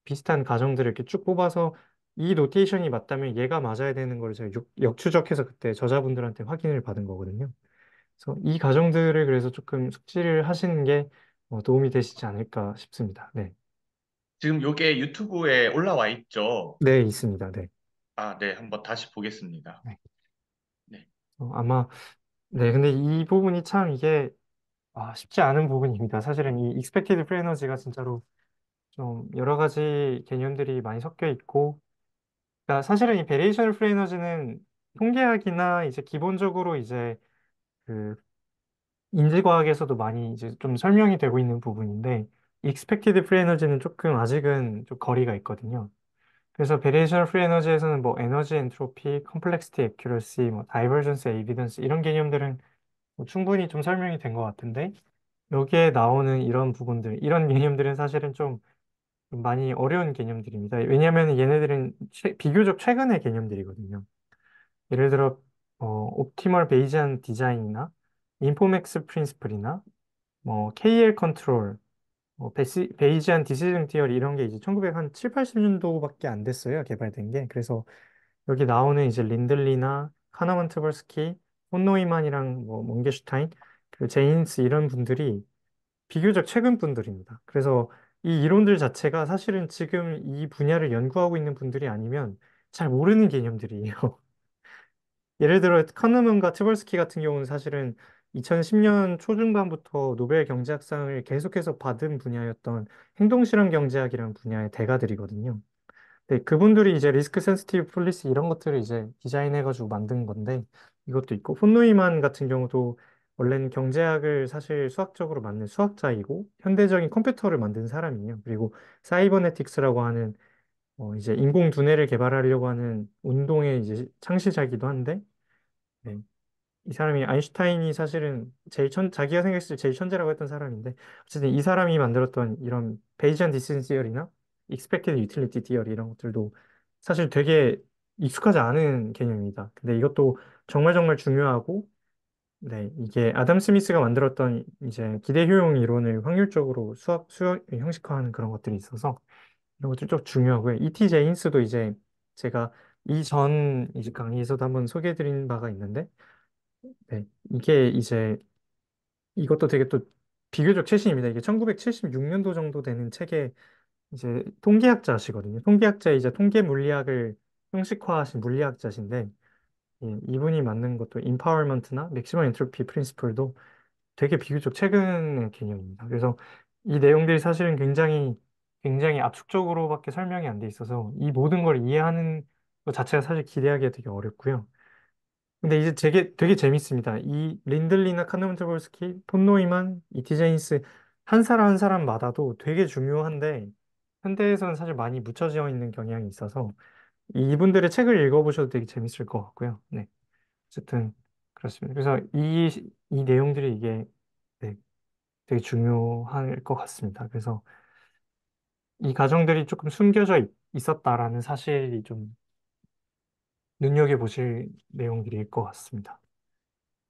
비슷한 가정들을 이렇게 쭉 뽑아서 이 노테이션이 맞다면 얘가 맞아야 되는 걸 제가 역추적해서 그때 저자분들한테 확인을 받은 거거든요. 그래서 이 가정들을 그래서 조금 숙지를 하시는 게 도움이 되시지 않을까 싶습니다. 네. 지금 요게 유튜브에 올라와 있죠? 네, 있습니다. 네. 아, 네, 한번 다시 보겠습니다. 네. 네. 아마, 네. 근데 이 부분이 참 이게 쉽지 않은 부분입니다. 사실은 이 expected free energy가 진짜로 좀 여러 가지 개념들이 많이 섞여 있고, 그러니까 사실은 이 베리에이션 프리 에너지는 통계학이나 이제 기본적으로 이제 그 인지과학에서도 많이 이제 좀 설명이 되고 있는 부분인데 expected free 에너지는 조금 아직은 좀 거리가 있거든요. 그래서 베리에이션 프리 에너지에서는 뭐 에너지 엔트로피, 컴플렉시티 애큐러시, 뭐 다이버전스 에비던스 이런 개념들은 뭐 충분히 좀 설명이 된 것 같은데 여기에 나오는 이런 부분들, 이런 개념들은 사실은 좀 많이 어려운 개념들입니다. 왜냐하면 얘네들은 비교적 최근의 개념들이거든요. 예를 들어 옵티멀 베이지안 디자인이나 인포맥스 프린시플이나 뭐 KL 컨트롤, 베이지안 디시전 티어리 이런 게 이제 1907, 80년도밖에 안 됐어요. 개발된 게. 그래서 여기 나오는 이제 린들리나 카나먼 트버스키, 폰 노이만이랑 뭐 몽게슈타인, 그 제인스 이런 분들이 비교적 최근 분들입니다. 그래서 이 이론들 자체가 사실은 지금 이 분야를 연구하고 있는 분들이 아니면 잘 모르는 개념들이에요. 예를 들어 카누먼과 트벌스키 같은 경우는 사실은 2010년 초중반부터 노벨 경제학상을 계속해서 받은 분야였던 행동실험 경제학이라는 분야의 대가들이거든요. 네, 그분들이 이제 리스크 센시티브 폴리시 이런 것들을 이제 디자인해가지고 만든 건데 이것도 있고 폰노이만 같은 경우도 원래는 경제학을 사실 수학적으로 만든 수학자이고 현대적인 컴퓨터를 만든 사람이에요. 그리고 사이버네틱스라고 하는 이제 인공 두뇌를 개발하려고 하는 운동의 이제 창시자이기도 한데 네, 이 사람이 아인슈타인이 사실은 자기가 생각했을 때 제일 천재라고 했던 사람인데 어쨌든 이 사람이 만들었던 이런 베이지안 디시전 티어리나 익스펙티드 유틸리티 티어리 이런 것들도 사실 되게 익숙하지 않은 개념입니다. 근데 이것도 정말 정말 중요하고 네, 이게 아담 스미스가 만들었던 이제 기대 효용 이론을 확률적으로 수학 형식화하는 그런 것들이 있어서 이런 것들 좀 중요하고요. E.T. 제인스도 이제 제가 이전 이제 강의에서도 한번 소개해드린 바가 있는데 네, 이게 이제 이것도 되게 또 비교적 최신입니다. 이게 1976년도 정도 되는 책의 이제 통계학자시거든요. 통계학자이자 통계 물리학을 형식화하신 물리학자신데 이분이 만든 것도 임파워먼트나 맥시멈 엔트로피 프린시플도 되게 비교적 최근의 개념입니다. 그래서 이 내용들이 사실은 굉장히 압축적으로밖에 설명이 안 돼 있어서 이 모든 걸 이해하는 것 자체가 사실 기대하기가 되게 어렵고요. 근데 이제 되게 재밌습니다. 이 린들리나 카누먼트볼스키, 폰 노이만, 이티제인스 한 사람 한 사람마다도 되게 중요한데 현대에서는 사실 많이 묻혀져 있는 경향이 있어서 이분들의 책을 읽어보셔도 되게 재밌을 것 같고요. 네, 어쨌든 그렇습니다. 그래서 이 내용들이 이게 네, 되게 중요할 것 같습니다. 그래서 이 과정들이 조금 숨겨져 있었다라는 사실이 좀 눈여겨보실 내용들일 것 같습니다.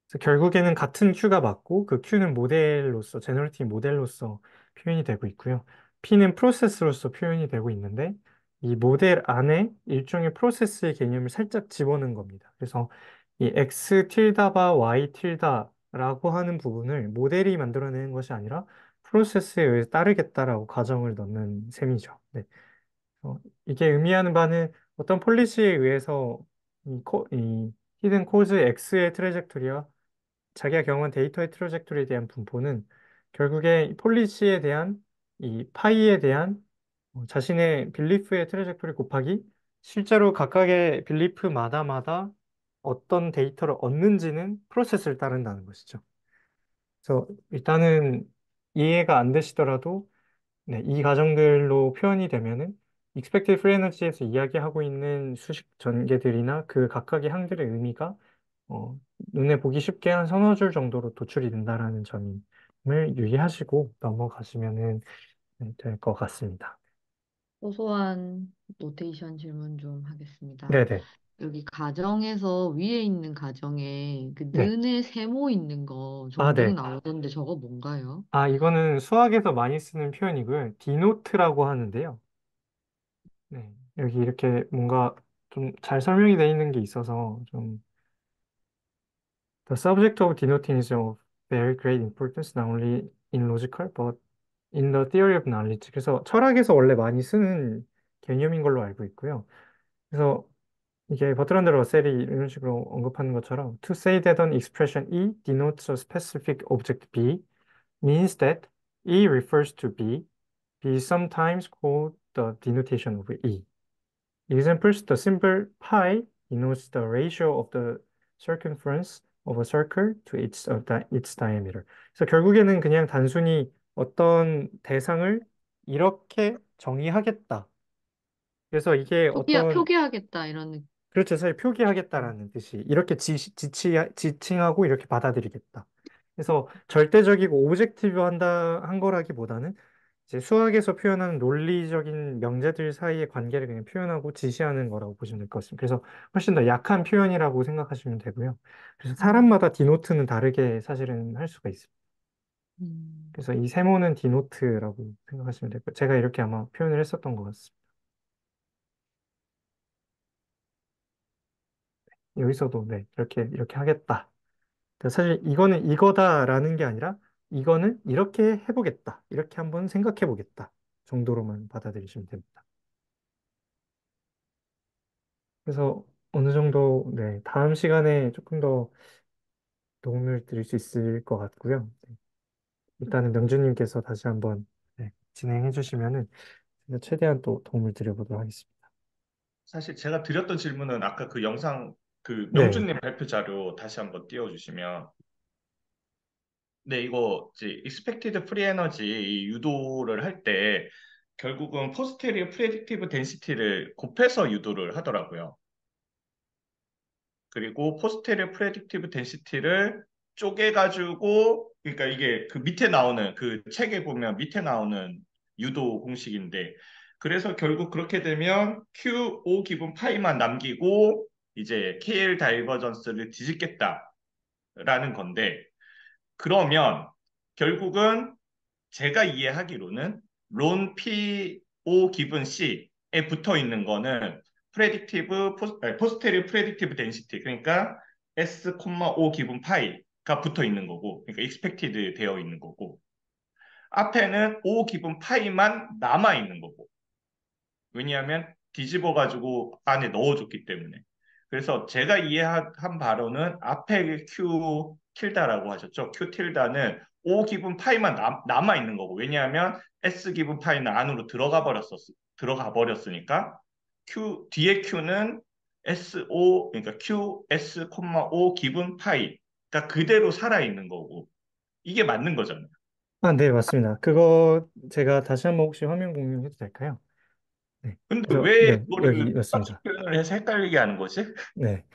그래서 결국에는 같은 Q가 맞고 그 Q는 모델로서, 제너레이티브 모델로서 표현이 되고 있고요. P는 프로세스로서 표현이 되고 있는데 이 모델 안에 일종의 프로세스의 개념을 살짝 집어넣은 겁니다. 그래서 이 X 틸다바 Y 틸다라고 하는 부분을 모델이 만들어내는 것이 아니라 프로세스에 의해 따르겠다라고 가정을 넣는 셈이죠. 네. 이게 의미하는 바는 어떤 폴리시에 의해서 이 히든 코즈 X의 트레젝토리와 자기가 경험한 데이터의 트로젝토리에 대한 분포는 결국에 이 폴리시에 대한 이 파이에 대한 자신의 빌리프의 트레젝토리 곱하기 실제로 각각의 빌리프마다마다 어떤 데이터를 얻는지는 프로세스를 따른다는 것이죠. 그래서 일단은 이해가 안 되시더라도 네, 이 과정들로 표현이 되면은 expected free energy에서 이야기하고 있는 수식 전개들이나 그 각각의 항들의 의미가 눈에 보기 쉽게 한 서너 줄 정도로 도출이 된다라는 점을 유의하시고 넘어가시면은 될 것 같습니다. 소소한 노테이션 질문 좀 하겠습니다. 네네. 여기 가정에서 위에 있는 가정에 그 네. 는의 세모 있는 거 아, 종종 네. 나오던데 저거 뭔가요? 아, 이거는 수학에서 많이 쓰는 표현이고요. 디노트라고 하는데요. 네. 여기 이렇게 뭔가 좀 잘 설명이 되어 있는 게 있어서 좀 The subject of denoting is of very great importance not only in logical but in the theory of knowledge. 그래서 철학에서 원래 많이 쓰는 개념인 걸로 알고 있고요. 그래서 이게 버트란드 러셀이 이런 식으로 언급하는 것처럼 to say that an expression E denotes a specific object B means that E refers to B. B is sometimes called the denotation of E. Examples, the symbol pi denotes the ratio of the circumference of a circle to its diameter. 그래서 결국에는 그냥 단순히 어떤 대상을 이렇게 정의하겠다. 그래서 이게 어떤 표기하겠다, 이런 느낌. 그렇죠. 사실 표기하겠다라는 뜻이 이렇게 지칭하고 이렇게 받아들이겠다. 그래서 절대적이고 오브젝티브한다 한 거라기보다는 이제 수학에서 표현하는 논리적인 명제들 사이의 관계를 그냥 표현하고 지시하는 거라고 보시면 될 것 같습니다. 그래서 훨씬 더 약한 표현이라고 생각하시면 되고요. 그래서 음, 사람마다 디노트는 다르게 사실은 할 수가 있습니다. 음, 그래서 이 세모는 디노트라고 생각하시면 될 거예요. 제가 이렇게 아마 표현을 했었던 것 같습니다. 여기서도 네, 이렇게 하겠다. 그러니까 사실 이거는 이거다라는 게 아니라 이거는 이렇게 해보겠다. 이렇게 한번 생각해 보겠다. 정도로만 받아들이시면 됩니다. 그래서 어느 정도, 네, 다음 시간에 조금 더 도움을 드릴 수 있을 것 같고요. 네, 일단은 명주님께서 다시 한번 네, 진행해 주시면은 제가 최대한 또 도움을 드려보도록 하겠습니다. 사실 제가 드렸던 질문은 아까 그 영상 그 네. 명준님 발표 자료 다시 한번 띄워주시면 네, 이거 이제 expected free energy 이 유도를 할 때 결국은 포스테리어 프레딕티브 덴시티를 곱해서 유도를 하더라고요. 그리고 포스테리어 프레딕티브 덴시티를 쪼개가지고 그러니까 이게 그 밑에 나오는 그 책에 보면 밑에 나오는 유도 공식인데 그래서 결국 그렇게 되면 QO 기분 파이만 남기고 이제 KL 다이버전스를 뒤집겠다라는 건데 그러면 결국은 제가 이해하기로는 론 P O 기분 C에 붙어 있는 거는 포스테리어 프레딕티브 덴시티 그러니까 S, O 기분 파이가 붙어 있는 거고 그러니까 익스펙티드 되어 있는 거고 앞에는 O 기분 파이만 남아 있는 거고 왜냐하면 뒤집어가지고 안에 넣어줬기 때문에. 그래서 제가 이해한 바로는 앞에 Q 틸다라고 하셨죠. Q 틸다는 O 기분 파이만 남아 있는 거고. 왜냐하면 S 기분 파이는 안으로 들어가 버렸으니까 Q 뒤에 Q는 SO 그러니까 Q S, O 기분 파이가 그대로 살아 있는 거고. 이게 맞는 거잖아요. 아, 네, 맞습니다. 그거 제가 다시 한번 혹시 화면 공유해도 될까요? 네. 근데 그래서, 왜 네, 그거를 여기 똑같이 맞습니다. 표현을 해서 헷갈리게 하는 거지? 네.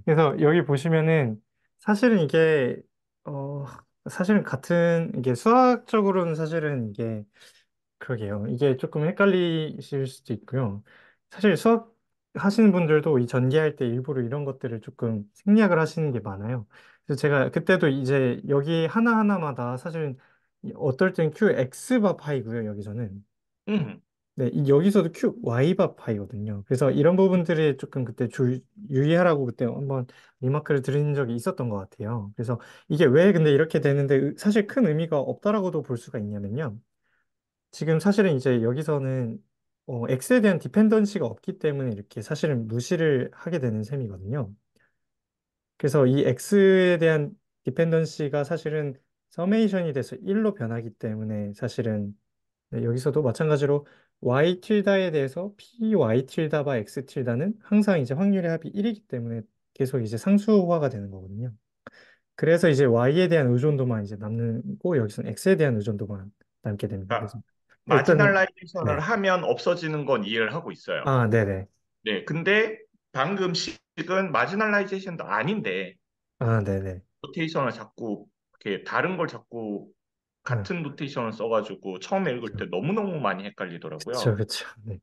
그래서 여기 보시면은 사실은 이게 어 사실은 같은 이게 수학적으로는 사실은 이게 그러게요. 이게 조금 헷갈리실 수도 있고요. 사실 수학 하시는 분들도 이 전개할 때 일부러 이런 것들을 조금 생략을 하시는 게 많아요. 그래서 제가 그때도 이제 여기 하나하나마다 사실은 어떨 땐 QX 바 파이고요. 여기서는 음. 네, 여기서도 q y바 파이거든요. 그래서 이런 부분들이 조금 그때 유의하라고 그때 한번 리마크를 드린 적이 있었던 것 같아요. 그래서 이게 왜 근데 이렇게 되는데 사실 큰 의미가 없다라고도 볼 수가 있냐면요. 지금 사실은 이제 여기서는 x에 대한 디펜던시가 없기 때문에 이렇게 사실은 무시를 하게 되는 셈이거든요. 그래서 이 x에 대한 디펜던시가 사실은 서메이션이 돼서 1로 변하기 때문에 사실은 네, 여기서도 마찬가지로 y 틸다에 대해서 p y 틸다바 x 틸다는 항상 이제 확률의 합이 1이기 때문에 계속 이제 상수화가 되는 거거든요. 그래서 이제 y에 대한 의존도만 이제 남고 여기서는 x에 대한 의존도만 남게 됩니다. 그러니까 그래서 일단은 마지널라이제이션을 네. 하면 없어지는 건 이해를 하고 있어요. 아, 네네. 네, 근데 방금 식은 마지널라이제이션도 아닌데 아, 네네. 노테이션을 자꾸 이렇게 다른 걸 자꾸 아, 같은 노테이션을 써가지고 처음에 읽을 그쵸. 때 너무너무 많이 그쵸, 헷갈리더라고요. 그쵸. 네.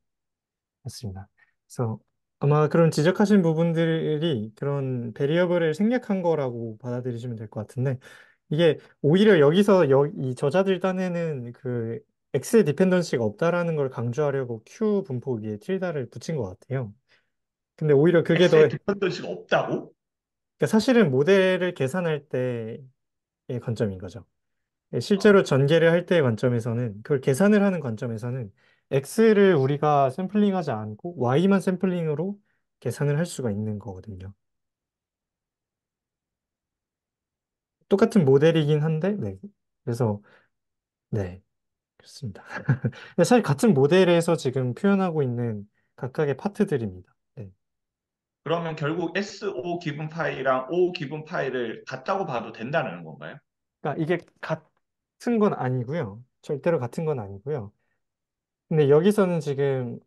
맞습니다. 그래서 아마 그런 지적하신 부분들이 그런 베리어블을 생략한 거라고 받아들이시면 될 것 같은데 이게 오히려 여기서 이 저자들 딴에는 그 X의 디펜던시가 없다라는 걸 강조하려고 Q 분포 위에 틸다를 붙인 것 같아요. 근데 오히려 그게 더 X의 디펜던시가 없다고? 그러니까 사실은 모델을 계산할 때의 관점인 거죠. 어, 실제로 전개를 할 때의 관점에서는 그걸 계산을 하는 관점에서는 X를 우리가 샘플링하지 않고 Y만 샘플링으로 계산을 할 수가 있는 거거든요. 똑같은 모델이긴 한데, 네. 그래서, 네, 그렇습니다. 근데 사실 같은 모델에서 지금 표현하고 있는 각각의 파트들입니다. 네. 그러면 결국 SO 기분 파이랑 O 기분 파이를 같다고 봐도 된다는 건가요? 그러니까 이게 같은 건 아니고요. 절대로 같은 건 아니고요. 근데 여기서는 지금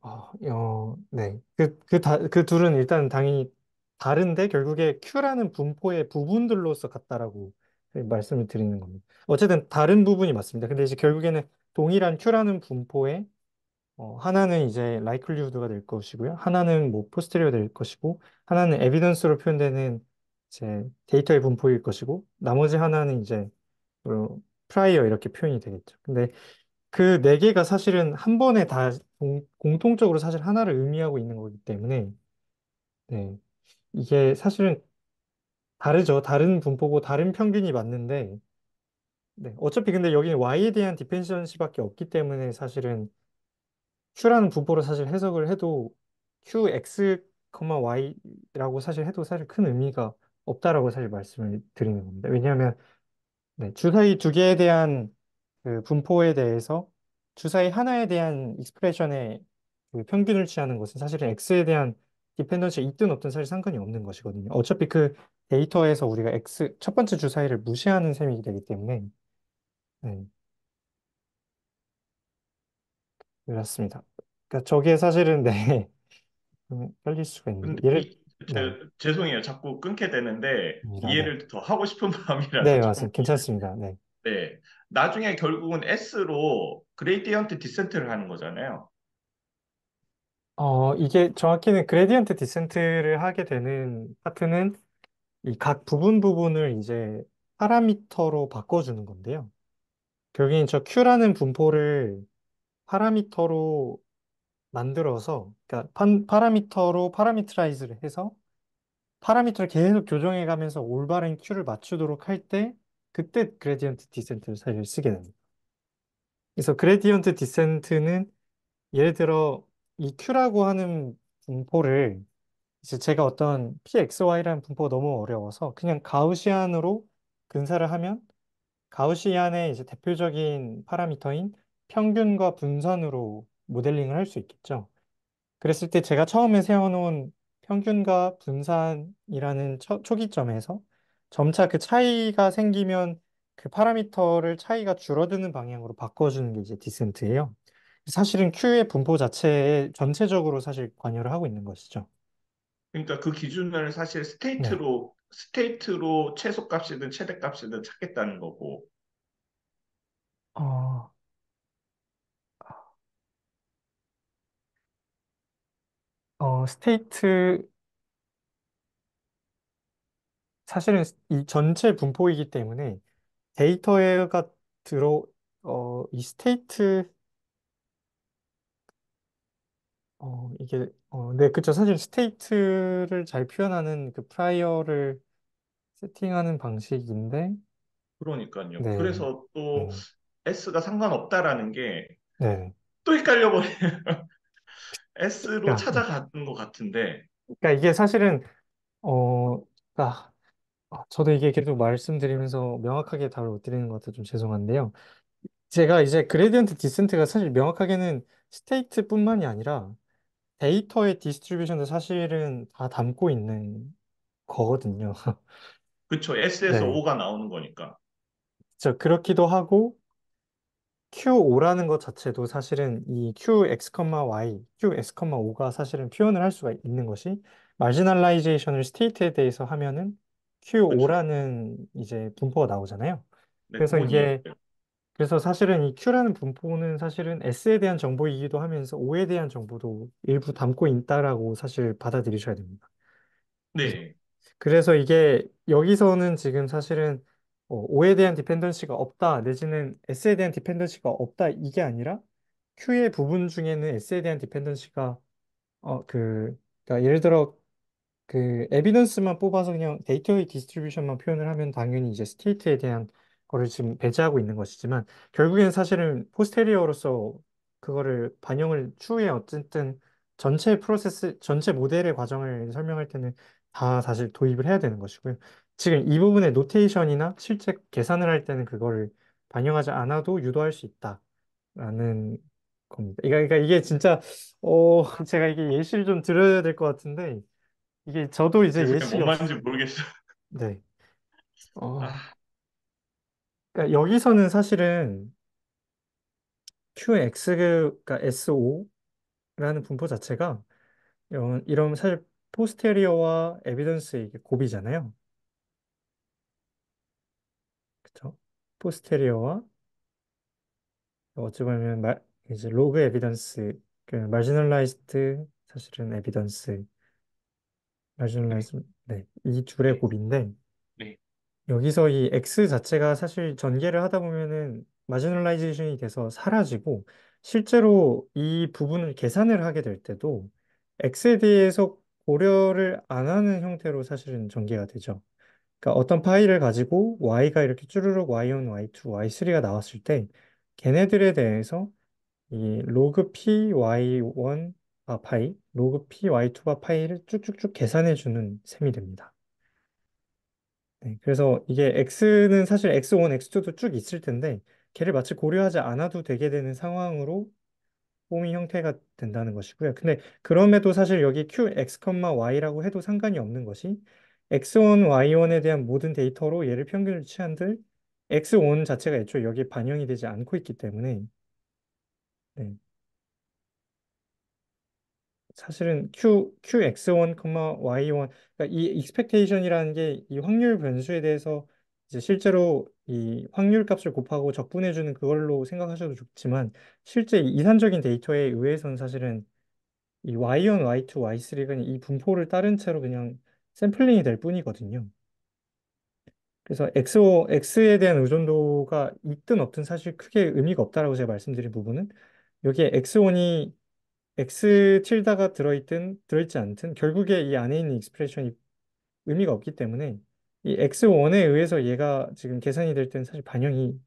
네. 그 둘은 일단 당연히 다른데 결국에 Q라는 분포의 부분들로서 같다라고 말씀을 드리는 겁니다. 어쨌든 다른 부분이 맞습니다. 근데 이제 결국에는 동일한 Q라는 분포의 하나는 이제 라이클리후드가 될 것이고요. 하나는 뭐 포스테리어 될 것이고 하나는 에비던스로 표현되는 이제 데이터의 분포일 것이고 나머지 하나는 이제 프라이어 이렇게 표현이 되겠죠. 근데 그 네 개가 사실은 한 번에 다 공통적으로 사실 하나를 의미하고 있는 거기 때문에 네. 이게 사실은 다르죠. 다른 분포고 다른 평균이 맞는데 네. 어차피 근데 여기는 y에 대한 디펜던시밖에 없기 때문에 사실은 q라는 분포를 사실 해석을 해도 qx, y라고 사실 해도 사실 큰 의미가 없다라고 사실 말씀을 드리는 겁니다. 왜냐하면 네, 주사위 두 개에 대한 그 분포에 대해서 주사위 하나에 대한 익스프레션의 그 평균을 취하는 것은 사실은 x에 대한 디펜던시가 있든 없든 사실 상관이 없는 것이거든요. 어차피 그 데이터에서 우리가 x 첫 번째 주사위를 무시하는 셈이 되기 때문에 네, 그렇습니다. 그러니까 저게 사실은 네, 좀 헷갈릴 수가 있는데 근데 네, 죄송해요. 자꾸 끊게 되는데 입니다. 네, 이해를 더 하고 싶은 마음이라서 네, 조금 맞습니다. 괜찮습니다. 네. 네. 나중에 결국은 S로 그레이디언트 디센트를 하는 거잖아요. 이게 정확히는 그레디언트 디센트를 하게 되는 파트는 이 각 부분을 이제 파라미터로 바꿔주는 건데요. 결국엔 저 Q라는 분포를 파라미터로 만들어서, 그러니까 파라미터로 파라미터라이즈를 해서 파라미터를 계속 조정해 가면서 올바른 Q를 맞추도록 할 때, 그때 그레디언트 디센트를 사실 쓰게 됩니다. 그래서 그레디언트 디센트는 예를 들어 이 Q라고 하는 분포를 이제 제가 어떤 PXY라는 분포가 너무 어려워서 그냥 가우시안으로 근사를 하면 가우시안의 이제 대표적인 파라미터인 평균과 분산으로 모델링을 할 수 있겠죠. 그랬을 때 제가 처음에 세워놓은 평균과 분산이라는 초기점에서 점차 그 차이가 생기면 그 파라미터를 차이가 줄어드는 방향으로 바꿔주는 게 이제 디센트예요. 사실은 Q의 분포 자체에 전체적으로 사실 관여를 하고 있는 것이죠. 그러니까 그 기준을 사실 네. 스테이트로 최소값이든 최대값이든 찾겠다는 거고. 어, 스테이트, 사실은 이 전체 분포이기 때문에 데이터가 들어, 이 스테이트, 네, 그쵸. 사실 스테이트를 잘 표현하는 그 프라이어를 세팅하는 방식인데, 그러니까요. 네, 그래서 또 네, S가 상관없다라는 게 네. 또 헷갈려버려. S로 그러니까, 찾아가는 것 같은데. 그러니까 이게 사실은, 어, 아, 저도 이게 계속 말씀드리면서 명확하게 답을 못 드리는 것 같아서 좀 죄송한데요. 제가 이제 그레디언트 디센트가 사실 명확하게는 스테이트뿐만이 아니라 데이터의 디스트리뷰션도 사실은 다 담고 있는 거거든요. 그쵸. S에서 네. O가 나오는 거니까. 그렇기도 하고 Q5라는 것 자체도 사실은 이 QX, Y, QX, O가 사실은 표현을 할 수가 있는 것이 마지널라이제이션을 스테이트에 대해서 하면은 그쵸. Q5라는 이제 분포가 나오잖아요. 네, 그래서 그건 이게 이해돼요. 그래서 사실은 이 Q라는 분포는 사실은 S에 대한 정보이기도 하면서 O에 대한 정보도 일부 담고 있다라고 사실 받아들이셔야 됩니다. 그래서 네. 그래서 이게 여기서는 지금 사실은 O에 대한 디펜던시가 없다, 내지는 S에 대한 디펜던시가 없다, 이게 아니라 Q의 부분 중에는 S에 대한 디펜던시가 그러니까 예를 들어 그 에비던스만 뽑아서 그냥 데이터의 디스트리뷰션만 표현을 하면 당연히 이제 스테이트에 대한 거를 지금 배제하고 있는 것이지만 결국엔 사실은 포스테리어로서 그거를 반영을 추후에 어쨌든 전체 프로세스, 전체 모델의 과정을 설명할 때는 다 사실 도입을 해야 되는 것이고요. 지금 이 부분의 노테이션이나 실제 계산을 할 때는 그거를 반영하지 않아도 유도할 수 있다라는 겁니다. 그러니까 이게 진짜 제가 이게 예시를 좀 들어야 될 것 같은데 이게 저도 이제 죄송해요. 뭔 예시가 말인지 모르겠어요. 네. 어, 아, 그러니까 여기서는 사실은 QX, 그러니까 SO라는 분포 자체가 이런 사실 포스테리어와 에비던스의 이게 곱이잖아요. 그쵸? 포스테리어와 어찌 보면 이제 로그 에비던스, 그 마지널라이즈드 사실은 에비던스, 네, 마지널라이즈, 네, 이 둘의 네, 곱인데 네, 여기서 이 X 자체가 사실 전개를 하다 보면은 마지널라이제이션이 돼서 사라지고 실제로 이 부분을 계산을 하게 될 때도 X에 대해서 고려를 안 하는 형태로 사실은 전개가 되죠. 그러니까 어떤 파일을 가지고 Y가 이렇게 쭈루룩 Y1, Y2, Y3가 나왔을 때 걔네들에 대해서 이 로그 P, Y1, 로그 P, Y2가 파이를 쭉쭉쭉 계산해 주는 셈이 됩니다. 네, 그래서 이게 X는 사실 X1, X2도 쭉 있을 텐데 걔를 마치 고려하지 않아도 되게 되는 상황으로 폼이 형태가 된다는 것이고요. 근데 그럼에도 사실 여기 Q, X, Y라고 해도 상관이 없는 것이 X1, Y1에 대한 모든 데이터로 얘를 평균을 취한들 X1 자체가 애초에 여기에 반영이 되지 않고 있기 때문에 네, 사실은 QX1, Y1, 그러니까 이 expectation이라는 게 이 확률 변수에 대해서 이제 실제로 이 확률 값을 곱하고 적분해주는 그걸로 생각하셔도 좋지만 실제 이 이산적인 데이터에 의해서는 사실은 이 Y1, Y2, Y3가 이 분포를 따른 채로 그냥 샘플링이 될 뿐이거든요. 그래서 X에 대한 의존도가 있든 없든 사실 크게 의미가 없다라고 제가 말씀드린 부분은 여기에 X1이 X 틸다가 들어있든 들어있지 않든 결국에 이 안에 있는 익스프레션이 의미가 없기 때문에 이 X1에 의해서 얘가 지금 계산이 될 때는 사실 반영이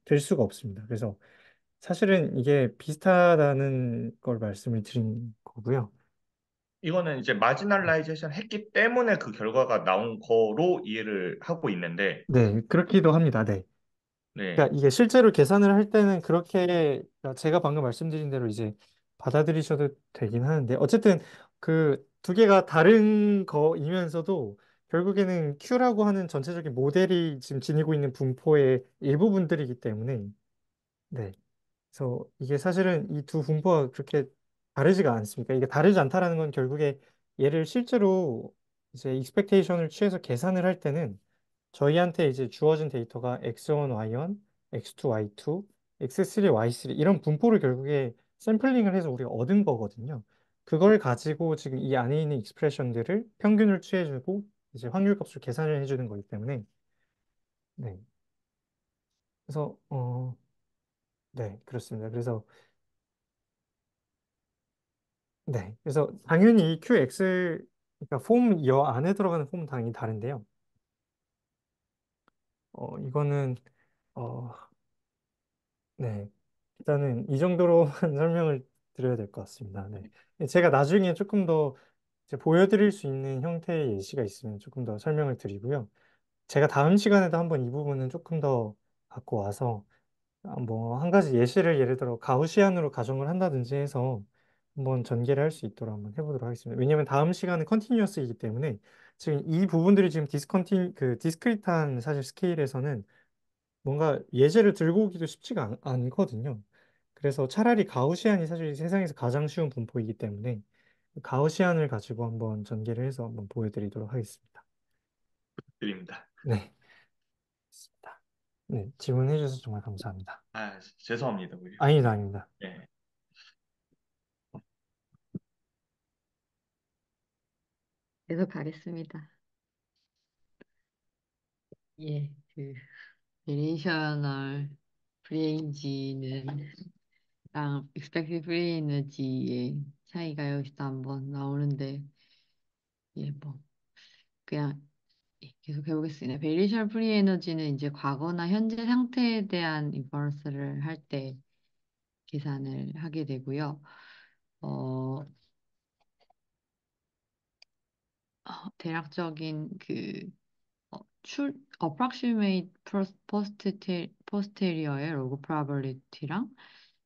될 수가 없습니다. 그래서 사실은 이게 비슷하다는 걸 말씀을 드린 거고요. 이거는 이제 마지널라이제이션 했기 때문에 그 결과가 나온 거로 이해를 하고 있는데, 네, 그렇기도 합니다. 네. 네, 그러니까 이게 실제로 계산을 할 때는 그렇게 제가 방금 말씀드린 대로 이제 받아들이셔도 되긴 하는데 어쨌든 그 두 개가 다른 거이면서도 결국에는 Q라고 하는 전체적인 모델이 지금 지니고 있는 분포의 일부분들이기 때문에 네. 그래서 이게 사실은 이 두 분포가 그렇게 다르지가 않습니까? 이게 다르지 않다라는 건 결국에 얘를 실제로 이제 익스펙테이션을 취해서 계산을 할 때는 저희한테 이제 주어진 데이터가 x1, y1, x2, y2, x3, y3 이런 분포를 결국에 샘플링을 해서 우리가 얻은 거거든요. 그걸 가지고 지금 이 안에 있는 익스프레션들을 평균을 취해주고 이제 확률값을 계산을 해주는 거기 때문에 네. 그래서 네, 그렇습니다. 그래서 네. 그래서 당연히 이 QX 그러니까 폼 여 안에 들어가는 폼은 당연히 다른데요. 이거는 어, 네. 일단은 이 정도로만 설명을 드려야 될 것 같습니다. 네. 제가 나중에 조금 더 이제 보여드릴 수 있는 형태의 예시가 있으면 조금 더 설명을 드리고요. 제가 다음 시간에도 한번 이 부분은 조금 더 갖고 와서 뭐 한 가지 예시를 예를 들어 가우시안으로 가정을 한다든지 해서 한번 전개를 할 수 있도록 한번 해보도록 하겠습니다. 왜냐하면 다음 시간은 컨티뉴어스이기 때문에 지금 이 부분들이 지금 디스크리트한 사실 스케일에서는 뭔가 예제를 들고 오기도 쉽지가 않거든요. 그래서 차라리 가우시안이 사실 세상에서 가장 쉬운 분포이기 때문에 가우시안을 가지고 한번 전개를 해서 한번 보여드리도록 하겠습니다. 드립니다. 네, 좋습니다. 네, 질문해 주셔서 정말 감사합니다. 아, 죄송합니다, 오히려. 아닙니다, 아닙니다. 네. 계속 가겠습니다. 예, 그 베리에이셔널 프리레인지는 랑 expected free energy의 차이가 여기서 한번 나오는데 예, 뭐 그냥 예, 계속 해보겠습니다. 베리에이셔널 프리 에너지는 이제 과거나 현재 상태에 대한 인퍼런스를 할 때 계산을 하게 되고요. 어, 대략적인 그 approximate posterior의 로그 probability랑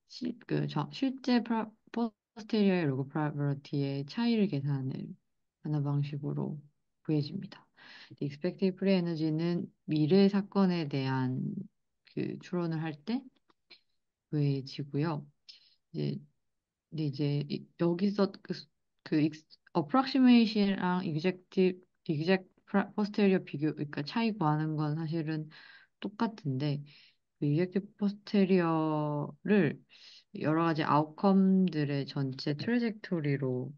실제 posterior의 로그 probability의 차이를 계산을 하는 방식으로 구해집니다. expected free energy는 미래 사건에 대한 그 추론을 할 때 구해지고요. 이제 근데 이제 여기서 approximation이랑 exact posterior 비교, 그러니까 차이 구하는 건 사실은 똑같은데 그 exact posterio를 여러 가지 아웃컴들의 전체 트래젝토리로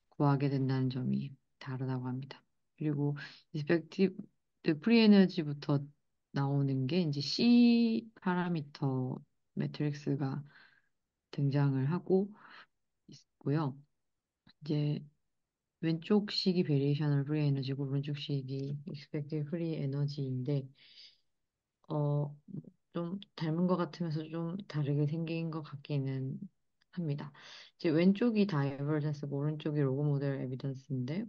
구하게 된다는 점이 다르다고 합니다. 그리고 expected free energy부터 나오는 게 이제 C 파라미터 매트릭스가 등장을 하고 있고요. 이제 왼쪽 식이 베리에이셔널 프리 에너지고 오른쪽 식이 expected free 에너지인데 좀 닮은 것 같으면서 좀 다르게 생긴 것 같기는 합니다. 이제 왼쪽이 다이버전스고 오른쪽이 로그 모델 에비던스인데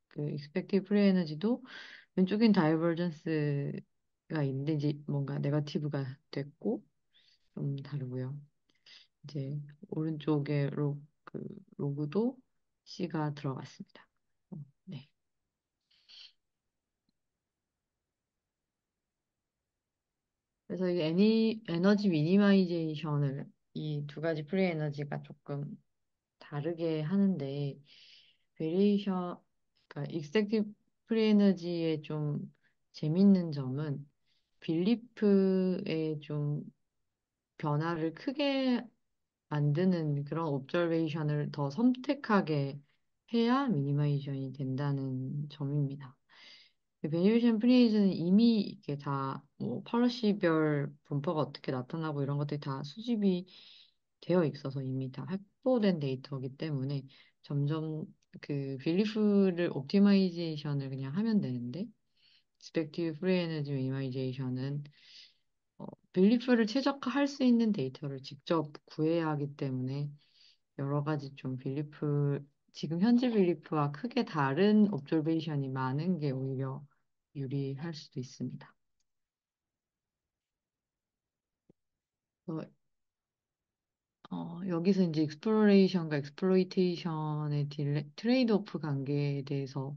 그 expected free 에너지도 왼쪽엔 다이버전스가 있는데 이제 뭔가 네거티브가 됐고 좀 다르고요. 이제 오른쪽에 그 로그도 C가 들어갔습니다. 네. 그래서 이 에너지 미니마이제이션을 이 두 가지 프리 에너지가 조금 다르게 하는데 베리에이션 그러니까 익스택티브 프리 에너지의 좀 재밌는 점은 빌리프의 좀 변화를 크게 만드는 그런 옵저베이션을 더 선택하게 해야 미니마이제이션이 된다는 점입니다. 베리에이션 프리에이즈는 이미 이게 다뭐 펄러시별 분포가 어떻게 나타나고 이런 것들이 다 수집이 되어 있어서 이미 다 확보된 데이터이기 때문에 점점 그 빌리프를 옵티마이제이션을 그냥 하면 되는데 스펙티브 프리 에너지 미니마이제이션은 빌리프를 최적화할 수 있는 데이터를 직접 구해야 하기 때문에 여러 가지 좀 지금 현재 빌리프와 크게 다른 옵저베이션이 많은 게 오히려 유리할 수도 있습니다. 어, 여기서 이제 익스플로레이션과 익스플로이테이션의 트레이드 오프 관계에 대해서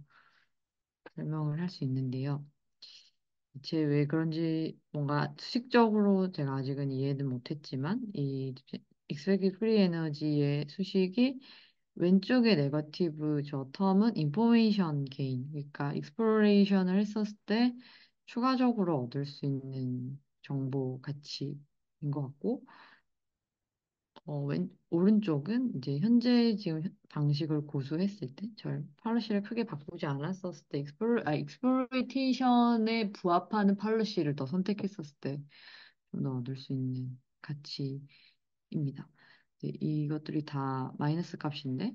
설명을 할 수 있는데요. 대체 왜 그런지 뭔가 수식적으로 제가 아직은 이해는 못했지만 이 익스펙티브 프리 에너지의 수식이 왼쪽의 네거티브 저 텀은 인포메이션 게인, 그러니까 익스플로레이션을 했었을 때 추가적으로 얻을 수 있는 정보 가치인 것 같고, 오른쪽은 이제 현재 지금 방식을 고수했을 때, 팔러시를 크게 바꾸지 않았었을 때, 익스플로이테이션에 부합하는 팔러시를 더 선택했었을 때, 좀 더 얻을 수 있는 가치입니다. 이것들이 다 마이너스 값인데,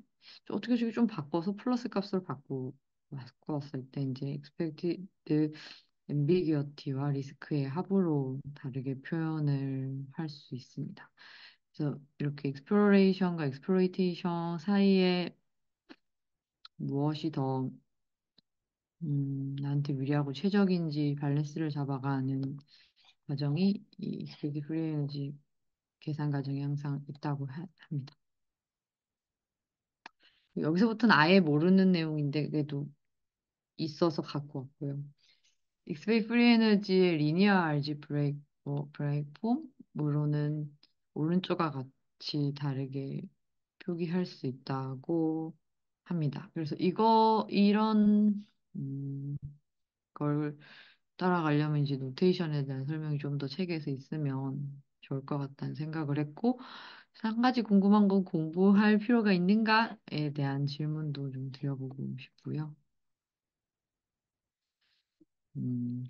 어떻게 좀 바꿔서 플러스 값으로 바꿨을 때, 이제 expected ambiguity와 리스크의 합으로 다르게 표현을 할 수 있습니다. 그래서 이렇게 exploration과 exploitation 사이에 무엇이 더 나한테 유리하고 최적인지 밸런스를 잡아가는 과정이 이 익스펙티브 프리 에너지 계산 과정에 항상 있다고 합니다. 여기서부터는 아예 모르는 내용인데 그래도 있어서 갖고 왔고요. 익스펙 프리 에너지의 리니어 알지브레이크 브레이크 폼으로는 오른쪽과 같이 다르게 표기할 수 있다고 합니다. 그래서 이런 음, 걸 따라가려면 이제 노테이션에 대한 설명이 좀 더 책에서 있으면 좋을 것 같다는 생각을 했고, 한 가지 궁금한 건 공부할 필요가 있는가에 대한 질문도 좀 드려보고 싶고요.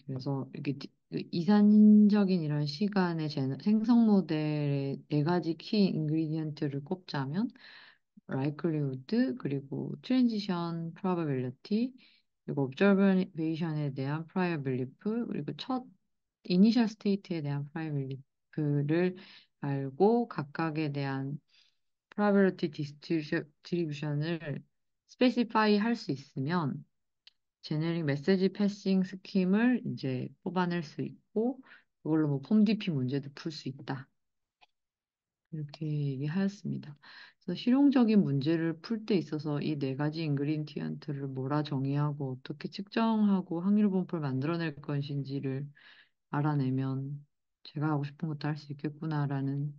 그래서 이렇게 그 이산적인 이런 시간의 생성 모델의 네 가지 키 인그리디언트를 꼽자면 likelihood 그리고 transition probability 그리고 observation에 대한 prior belief 그리고 첫 initial state에 대한 prior belief를 알고 각각에 대한 probability distribution을 specify 할 수 있으면 제네릭 메시지 패싱 스킴을 이제 뽑아낼 수 있고 그걸로 뭐 폼디피 문제도 풀 수 있다. 이렇게 얘기하였습니다. 그래서 실용적인 문제를 풀 때 있어서 이 네 가지 인그리디언트를 뭐라 정의하고 어떻게 측정하고 확률 분포를 만들어낼 것인지를 알아내면 제가 하고 싶은 것도 할 수 있겠구나라는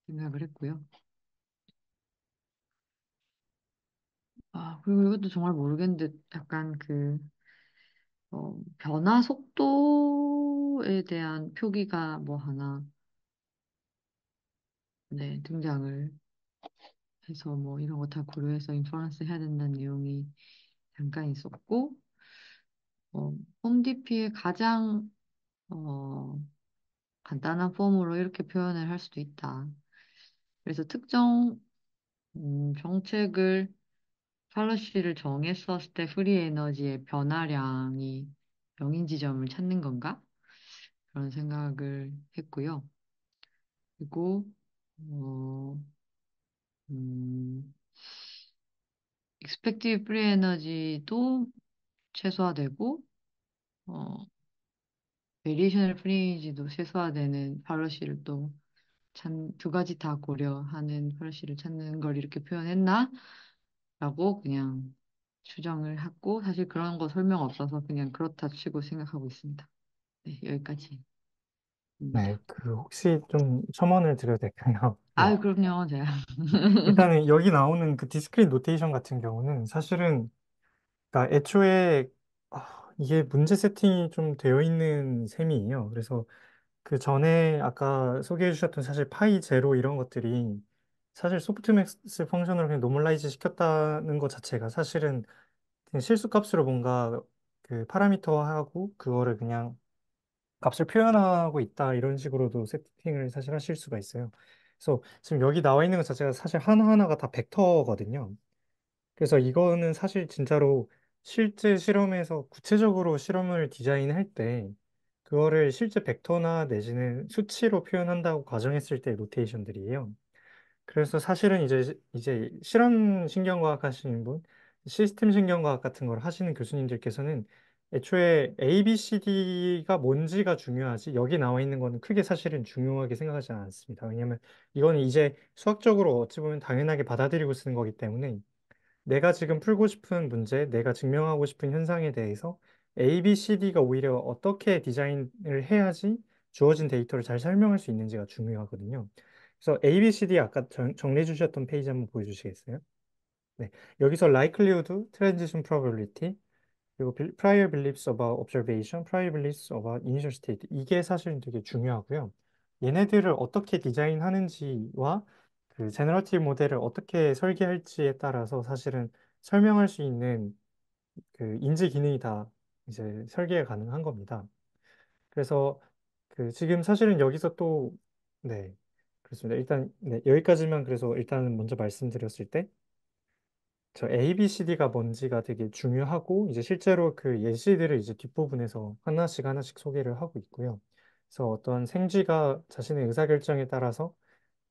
생각을 했고요. 아, 그리고 이것도 정말 모르겠는데 약간 변화 속도에 대한 표기가 뭐 하나, 네, 등장을 해서 뭐 이런 거 다 고려해서 인퍼런스 해야 된다는 내용이 잠깐 있었고, 홈디피의 가장, 어, 간단한 폼으로 이렇게 표현을 할 수도 있다. 그래서 특정, 정책을, 팔러시를 정했었을 때 프리 에너지의 변화량이 영인 지점을 찾는 건가? 그런 생각을 했고요. 그리고, 어, 음, 익스펙티브 프리 에너지도 최소화되고, 어, 베리에이셔널 프리지도 최소화되는 팔러시를 또 두 가지 다 고려하는 팔러시를 찾는 걸 이렇게 표현했나? 라고 그냥 추정을 하고, 사실 그런 거 설명 없어서 그냥 그렇다 치고 생각하고 있습니다. 네, 여기까지입니다. 네, 그 혹시 좀 첨언을 드려도 될까요? 네. 아유, 그럼요, 제가. 일단은 여기 나오는 그 디스크릿 노테이션 같은 경우는 사실은 그러니까 애초에 이게 문제 세팅이 좀 되어 있는 셈이에요. 그래서 그 전에 아까 소개해 주셨던 사실 파이 제로 이런 것들이 사실 소프트맥스 펑션으로 그냥 노멀라이즈 시켰다는 것 자체가 사실은 그냥 실수값으로 뭔가 그 파라미터하고 그거를 그냥 값을 표현하고 있다 이런 식으로도 세팅을 사실 하실 수가 있어요. 그래서 지금 여기 나와 있는 것 자체가 사실 하나하나가 다 벡터거든요. 그래서 이거는 사실 진짜로 실제 실험에서 구체적으로 실험을 디자인할 때 그거를 실제 벡터나 내지는 수치로 표현한다고 가정했을 때 노테이션들이에요. 그래서 사실은 이제 실험 신경과학 하시는 분, 시스템 신경과학 같은 걸 하시는 교수님들께서는 애초에 A, B, C, D가 뭔지가 중요하지 여기 나와 있는 거는 크게 사실은 중요하게 생각하지 않습니다. 왜냐하면 이거는 이제 수학적으로 어찌 보면 당연하게 받아들이고 쓰는 거기 때문에 내가 지금 풀고 싶은 문제, 내가 증명하고 싶은 현상에 대해서 A, B, C, D가 오히려 어떻게 디자인을 해야지 주어진 데이터를 잘 설명할 수 있는지가 중요하거든요. 그래서 A, B, C, D 아까 정리해 주셨던 페이지 한번 보여주시겠어요? 네. 여기서 likelihood, transition probability, 그리고 prior beliefs about observation, prior beliefs about initial state. 이게 사실은 되게 중요하고요. 얘네들을 어떻게 디자인하는지와 그 제너러티브 모델을 어떻게 설계할지에 따라서 사실은 설명할 수 있는 그 인지 기능이 다 이제 설계가 가능한 겁니다. 그래서 그 지금 사실은 여기서 또 네. 그렇습니다. 일단 네, 여기까지만 그래서 일단은 먼저 말씀드렸을 때 저 ABCD가 뭔지가 되게 중요하고 이제 실제로 그 예시들을 이제 뒷부분에서 하나씩 하나씩 소개를 하고 있고요. 그래서 어떤 생쥐가 자신의 의사결정에 따라서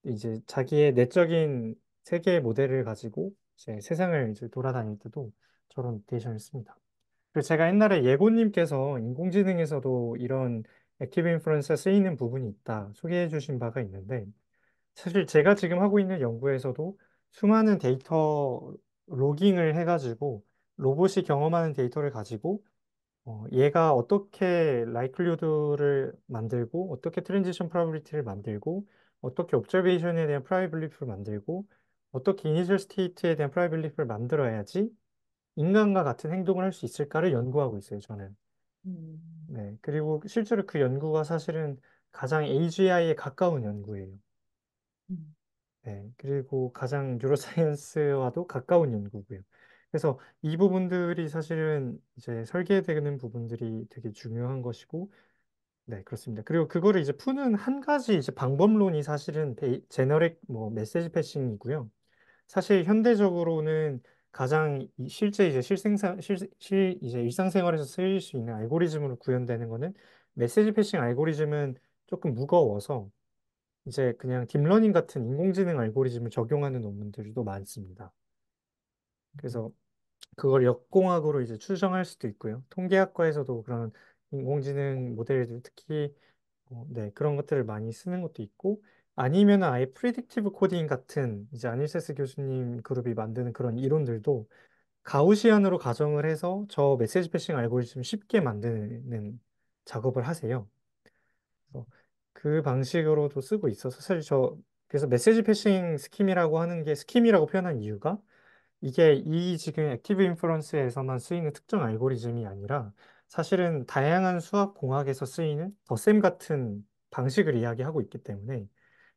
이제 자기의 내적인 세계의 모델을 가지고 이제 세상을 이제 돌아다닐 때도 저런 노테이션을 씁니다. 그리고 제가 옛날에 예고님께서 인공지능에서도 이런 액티브 인프루언스가 쓰이는 부분이 있다 소개해 주신 바가 있는데 사실 제가 지금 하고 있는 연구에서도 수많은 데이터 로깅을 해가지고 로봇이 경험하는 데이터를 가지고 얘가 어떻게 라이클리후드를 만들고 어떻게 트랜지션 프로바빌리티를 만들고 어떻게 옵저베이션에 대한 프라이빌리티를 만들고 어떻게 이니셜 스테이트에 대한 프라이빌리티를 만들어야지 인간과 같은 행동을 할 수 있을까를 연구하고 있어요, 저는. 음, 네. 그리고 실제로 그 연구가 사실은 가장 AGI에 가까운 연구예요. 음, 네, 그리고 가장 뉴로사이언스와도 가까운 연구고요. 그래서 이 부분들이 사실은 이제 설계되는 부분들이 되게 중요한 것이고, 네, 그렇습니다. 그리고 그거를 이제 푸는 한 가지 이제 방법론이 사실은 제너릭 뭐 메시지 패싱이고요. 사실 현대적으로는 가장 실제 이제 이제 일상생활에서 쓰일 수 있는 알고리즘으로 구현되는 거는 메시지 패싱 알고리즘은 조금 무거워서 이제 그냥 딥러닝 같은 인공지능 알고리즘을 적용하는 논문들도 많습니다. 그래서 그걸 역공학으로 이제 추정할 수도 있고요. 통계학과에서도 그런 인공지능 모델들 특히 네, 그런 것들을 많이 쓰는 것도 있고 아니면 아예 프리딕티브 코딩 같은 이제 아닐세스 교수님 그룹이 만드는 그런 이론들도 가우시안으로 가정을 해서 저 메시지 패싱 알고리즘 쉽게 만드는 작업을 하세요. 그 방식으로도 쓰고 있어서 사실 그래서 메시지 패싱 스킴이라고 하는 게 스킴이라고 표현한 이유가 이게 이 지금 액티브 인퍼런스에서만 쓰이는 특정 알고리즘이 아니라 사실은 다양한 수학 공학에서 쓰이는 덧셈 같은 방식을 이야기하고 있기 때문에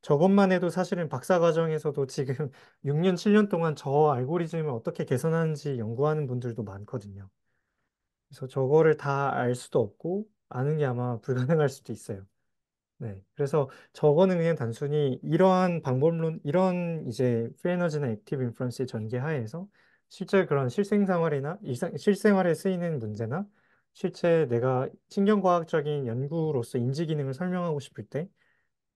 저것만 해도 사실은 박사 과정에서도 지금 6년, 7년 동안 저 알고리즘을 어떻게 개선하는지 연구하는 분들도 많거든요. 그래서 저거를 다 알 수도 없고 아는 게 아마 불가능할 수도 있어요. 네. 그래서 저거는 그냥 단순히 이러한 방법론, 이런 이제 프리에너지나 액티브 인프런스의 전개하에서 실제 그런 실생활이나 실생활에 쓰이는 문제나 실제 내가 신경과학적인 연구로서 인지 기능을 설명하고 싶을 때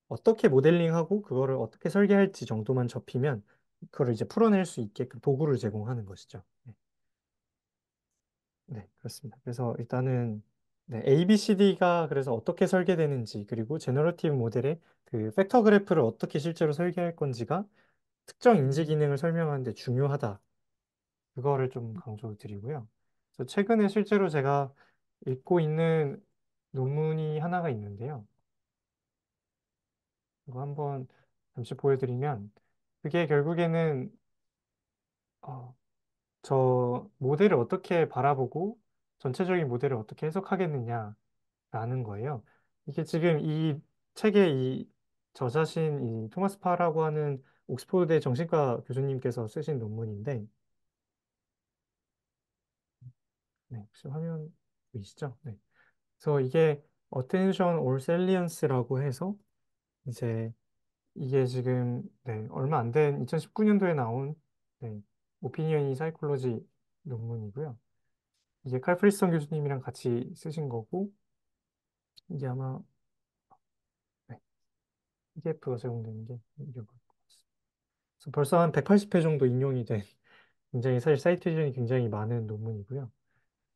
어떻게 모델링하고 그거를 어떻게 설계할지 정도만 접히면 그걸 이제 풀어낼 수 있게끔 도구를 제공하는 것이죠. 네. 네, 그렇습니다. 그래서 일단은 네, ABCD가 그래서 어떻게 설계되는지 그리고 제너러티브 모델의 그 팩터 그래프를 어떻게 실제로 설계할 건지가 특정 인지 음, 기능을 설명하는데 중요하다. 그거를 좀 강조드리고요. 그래서 최근에 실제로 제가 읽고 있는 논문이 하나가 있는데요. 이거 한번 잠시 보여드리면 그게 결국에는 어, 저 모델을 어떻게 바라보고 전체적인 모델을 어떻게 해석하겠느냐 라는 거예요. 이게 지금 이 책의 이 저자신 이 토마스 파라고 하는 옥스퍼드대 정신과 교수님께서 쓰신 논문인데, 네, 혹시 화면 보이시죠? 네. 그래서 이게 attention or salience라고 해서 이제 이게 지금 네, 얼마 안 된 2019년도에 나온 네, 오피니언 사이콜로지 논문이고요. 이게 칼 프리스턴 교수님이랑 같이 쓰신 거고 이게 아마 네, PDF가 제공되는 게 이거 그래서 벌써 한 180회 정도 인용이 된 굉장히 사실 사이테이션이 굉장히 많은 논문이고요.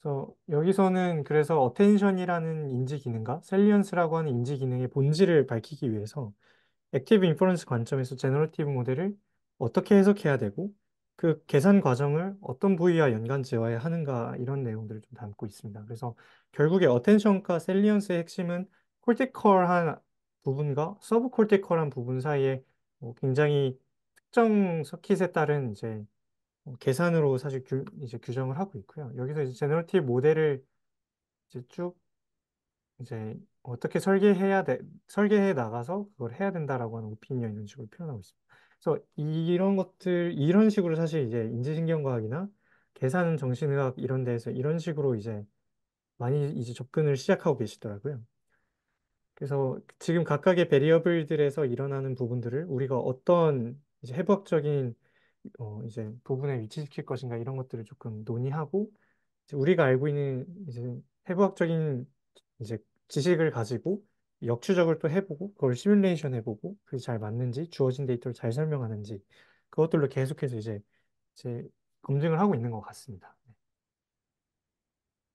그래서 여기서는 그래서 어텐션이라는 인지 기능과 셀리언스라고 하는 인지 기능의 본질을 밝히기 위해서 액티브 인퍼런스 관점에서 제너러티브 모델을 어떻게 해석해야 되고 그 계산 과정을 어떤 부위와 연관 지어야 하는가 이런 내용들을 좀 담고 있습니다. 그래서 결국에 어텐션과 셀리언스의 핵심은 콜티컬한 부분과 서브콜티컬한 부분 사이에 굉장히 특정 서킷에 따른 이제 계산으로 사실 이제 규정을 하고 있고요. 여기서 이제 제너러티브 모델을 이제 쭉 이제 어떻게 설계해 나가서 그걸 해야 된다라고 하는 오피니언 이런 식으로 표현하고 있습니다. 그래서 이런 것들, 이런 식으로 사실 이제 인지신경과학이나 계산 정신의학 이런 데에서 이런 식으로 이제 많이 이제 접근을 시작하고 계시더라고요. 그래서 지금 각각의 베리어블들에서 일어나는 부분들을 우리가 어떤 이제 해부학적인 이제 부분에 위치시킬 것인가 이런 것들을 조금 논의하고 이제 우리가 알고 있는 이제 해부학적인 이제 지식을 가지고 역추적을 또 해보고 그걸 시뮬레이션 해보고 그게 잘 맞는지 주어진 데이터를 잘 설명하는지 그것들로 계속해서 이제 검증을 하고 있는 것 같습니다.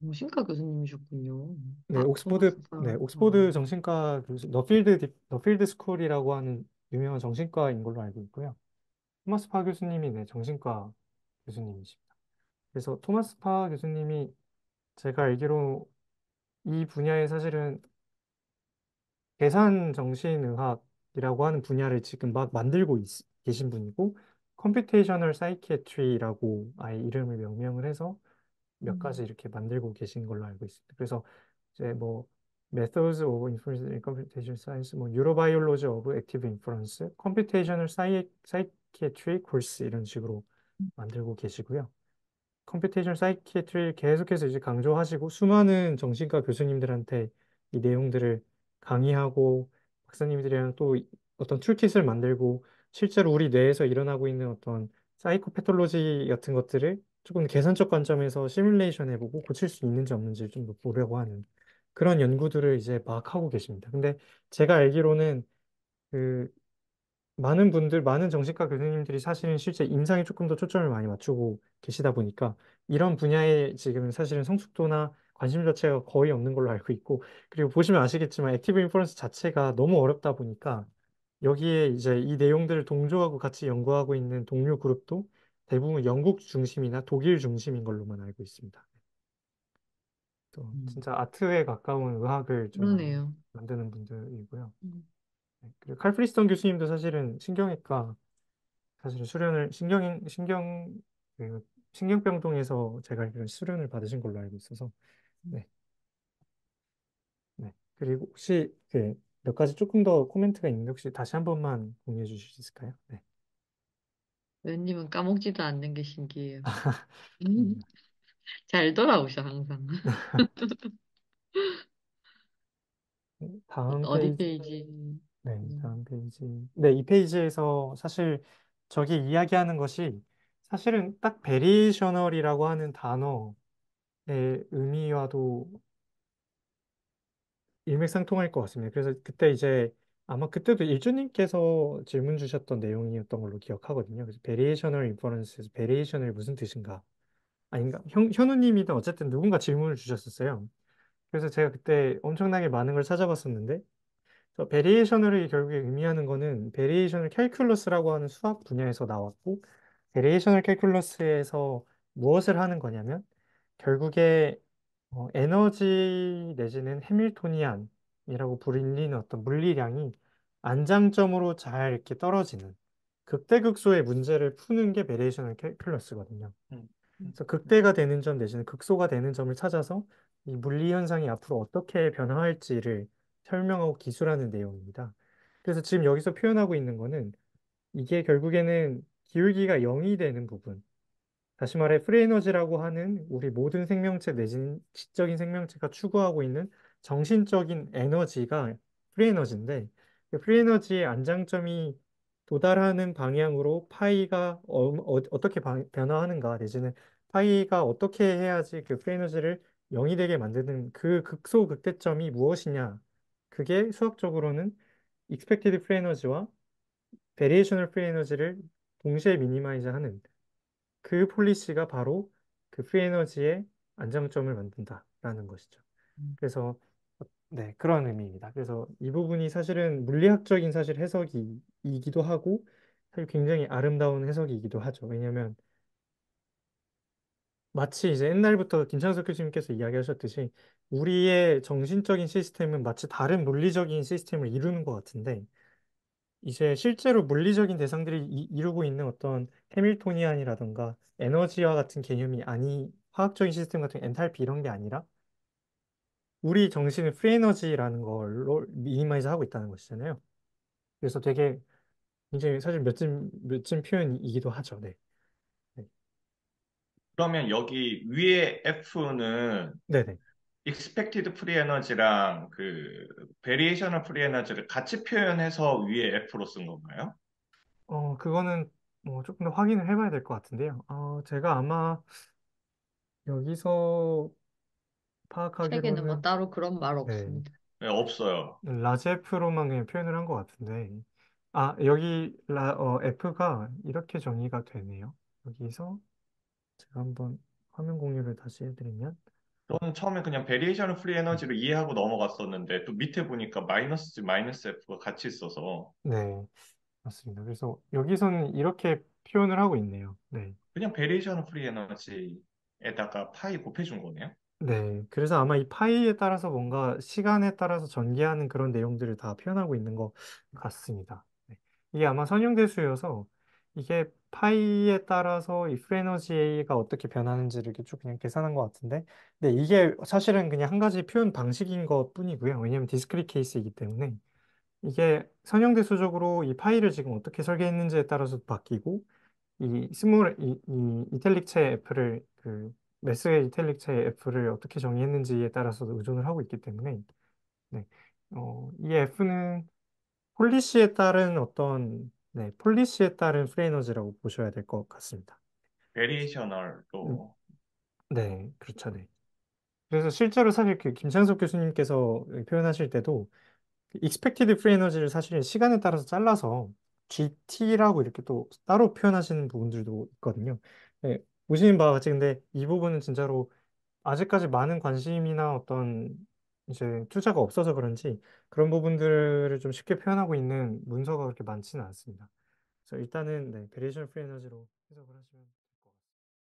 정신과 교수님이셨군요. 네, 아, 옥스포드, 토마스 네, 파. 옥스포드 정신과 교수, 너필드 스쿨이라고 하는 유명한 정신과인 걸로 알고 있고요. 토마스 파 교수님이 네, 정신과 교수님이십니다. 그래서 토마스 파 교수님이 제가 알기로 이 분야에 사실은 계산 정신의학이라고 하는 분야를 지금 막 만들고 계신 분이고 컴퓨테이셔널 사이키애트리라고 아예 이름을 명명을 해서 몇 가지 음, 이렇게 만들고 계신 걸로 알고 있습니다. 그래서 이제 뭐 Methods of Inference in Computation Science, 뭐 Neurobiology of Active Inference, Computational Psychiatry 코र्스 이런 식으로 만들고 계시고요. 컴퓨테이션 사이키애트리를 계속해서 이제 강조하시고 수많은 정신과 교수님들한테 이 내용들을 강의하고 박사님들이랑 또 어떤 툴킷을 만들고 실제로 우리 뇌에서 일어나고 있는 어떤 사이코패톨로지 같은 것들을 조금 계산적 관점에서 시뮬레이션 해보고 고칠 수 있는지 없는지 좀 더 보려고 하는 그런 연구들을 이제 막 하고 계십니다. 근데 제가 알기로는 그 많은 정신과 교수님들이 사실은 실제 임상에 조금 더 초점을 많이 맞추고 계시다 보니까 이런 분야에 지금 사실은 성숙도나 관심 자체가 거의 없는 걸로 알고 있고, 그리고 보시면 아시겠지만 액티브 인퍼런스 자체가 너무 어렵다 보니까 여기에 이제 이 내용들을 동조하고 같이 연구하고 있는 동료 그룹도 대부분 영국 중심이나 독일 중심인 걸로만 알고 있습니다. 또 음, 진짜 아트에 가까운 의학을 좀 많이 그러네요. 만드는 분들이고요. 음. 네. 그리고 칼 프리스턴 교수님도 사실은 신경외과 사실 수련을 그 신경병동에서 제가 알기로는 수련을 받으신 걸로 알고 있어서 네, 네. 그리고 혹시 그 몇 가지 조금 더 코멘트가 있는데 혹시 다시 한 번만 공유해 주실 수 있을까요? 네. 의원님은 까먹지도 않는 게 신기해요. 음. 잘 돌아오셔, 항상. 다음 어디 페이지. 페이지? 네, 음, 다음 페이지. 네, 이 페이지에서 사실 저기 이야기하는 것이 사실은 딱 베리에이셔널이라고 하는 단어의 의미와도 일맥상통할 것 같습니다. 그래서 그때 이제 아마 그때도 일주님께서 질문 주셨던 내용이었던 걸로 기억하거든요. 그래서 베리에이셔널 인퍼런스, 베리에이셔널이 무슨 뜻인가? 아닌가? 현우님이든 어쨌든 누군가 질문을 주셨었어요. 그래서 제가 그때 엄청나게 많은 걸 찾아봤었는데 베리에이셔널이 결국에 의미하는 거는 베리에이셔널 캘큘러스라고 하는 수학 분야에서 나왔고 베리에이셔널 캘큘러스에서 무엇을 하는 거냐면 결국에 에너지 내지는 해밀토니안이라고 불리는 어떤 물리량이 안장점으로 잘 이렇게 떨어지는 극대극소의 문제를 푸는 게 베리에이셔널 캘큘러스거든요. 음, 음, 그래서 음. 극대가 되는 점 내지는 극소가 되는 점을 찾아서 이 물리 현상이 앞으로 어떻게 변화할지를 설명하고 기술하는 내용입니다. 그래서 지금 여기서 표현하고 있는 거는 이게 결국에는 기울기가 0이 되는 부분, 다시 말해 프리에너지라고 하는 우리 모든 생명체 내지는 지적인 생명체가 추구하고 있는 정신적인 에너지가 프리에너지인데 그 프리에너지의 안장점이 도달하는 방향으로 파이가 떻게 변화하는가 내지는 파이가 어떻게 해야지 그 프리에너지를 0이 되게 만드는 그 극소 극대점이 무엇이냐 그게 수학적으로는 expected free energy와 variational free energy를 동시에 미니마이즈하는 그 폴리시가 바로 그 프리 에너지의 안정점을 만든다라는 것이죠. 음, 그래서 네, 그런 의미입니다. 그래서 이 부분이 사실은 물리학적인 사실 해석이기도 하고 사실 굉장히 아름다운 해석이기도 하죠. 왜냐하면 마치 이제 옛날부터 김창석 교수님께서 이야기하셨듯이 우리의 정신적인 시스템은 마치 다른 물리적인 시스템을 이루는 것 같은데 이제 실제로 물리적인 대상들이 이루고 있는 어떤 해밀토니안이라던가 에너지와 같은 개념이 화학적인 시스템 같은 엔탈피 이런 게 아니라 우리 정신은 프리에너지라는 걸로 미니마이즈 하고 있다는 것이잖아요. 그래서 되게 굉장히 사실 멋진 표현이기도 하죠. 네. 네. 그러면 여기 위에 F는 네네. expected free energy랑 그 variational free energy를 같이 표현해서 위에 F로 쓴 건가요? 그거는 뭐 조금 더 확인을 해봐야 될 것 같은데요. 제가 아마 여기서 책에는 뭐 파악하기로는 따로 그런 말 네. 없습니다. 네, 없어요. 라제프로만 그냥 표현을 한 것 같은데, 여기 F가 이렇게 정의가 되네요. 여기서 제가 한번 화면 공유를 다시 해드리면, 저는 처음에 그냥 variational free 음, energy로 이해하고 넘어갔었는데 또 밑에 보니까 마이너스 마이너스 F가 같이 있어서 네, 맞습니다. 그래서 여기서는 이렇게 표현을 하고 있네요. 네. 그냥 variational free energy에다가 파이 곱해준 거네요. 네, 그래서 아마 이 파이에 따라서 뭔가 시간에 따라서 전개하는 그런 내용들을 다 표현하고 있는 것 같습니다. 네. 이게 아마 선형대수여서 이게 파이에 따라서 이 프리에너지가 어떻게 변하는지를 이렇게 쭉 그냥 계산한 것 같은데, 네, 이게 사실은 그냥 한 가지 표현 방식인 것 뿐이고요. 왜냐하면 디스크릿 케이스이기 때문에 이게 선형대수적으로 이 파이를 지금 어떻게 설계했는지에 따라서 바뀌고 이 이탈릭체 F를 매스의 이탈릭체 F를 어떻게 정의했는지에 따라서도 의존을 하고 있기 때문에 네. 이 F는 폴리시에 따른 프레이너지라고 보셔야 될 것 같습니다. 음, variational로 네, 그렇죠, 네. 그래서 실제로 사실 그 김창석 교수님께서 표현하실 때도 그 expected free energy를 사실 시간에 따라서 잘라서 GT라고 이렇게 또 따로 표현하시는 부분들도 있거든요. 네, 보시는 바와 같이 근데 이 부분은 진짜로 아직까지 많은 관심이나 어떤 이제 투자가 없어서 그런지 그런 부분들을 좀 쉽게 표현하고 있는 문서가 그렇게 많지는 않습니다. 그래서 일단은 네, 베리에이션 프리 에너지로 해석을 하시면 될 것 같습니다.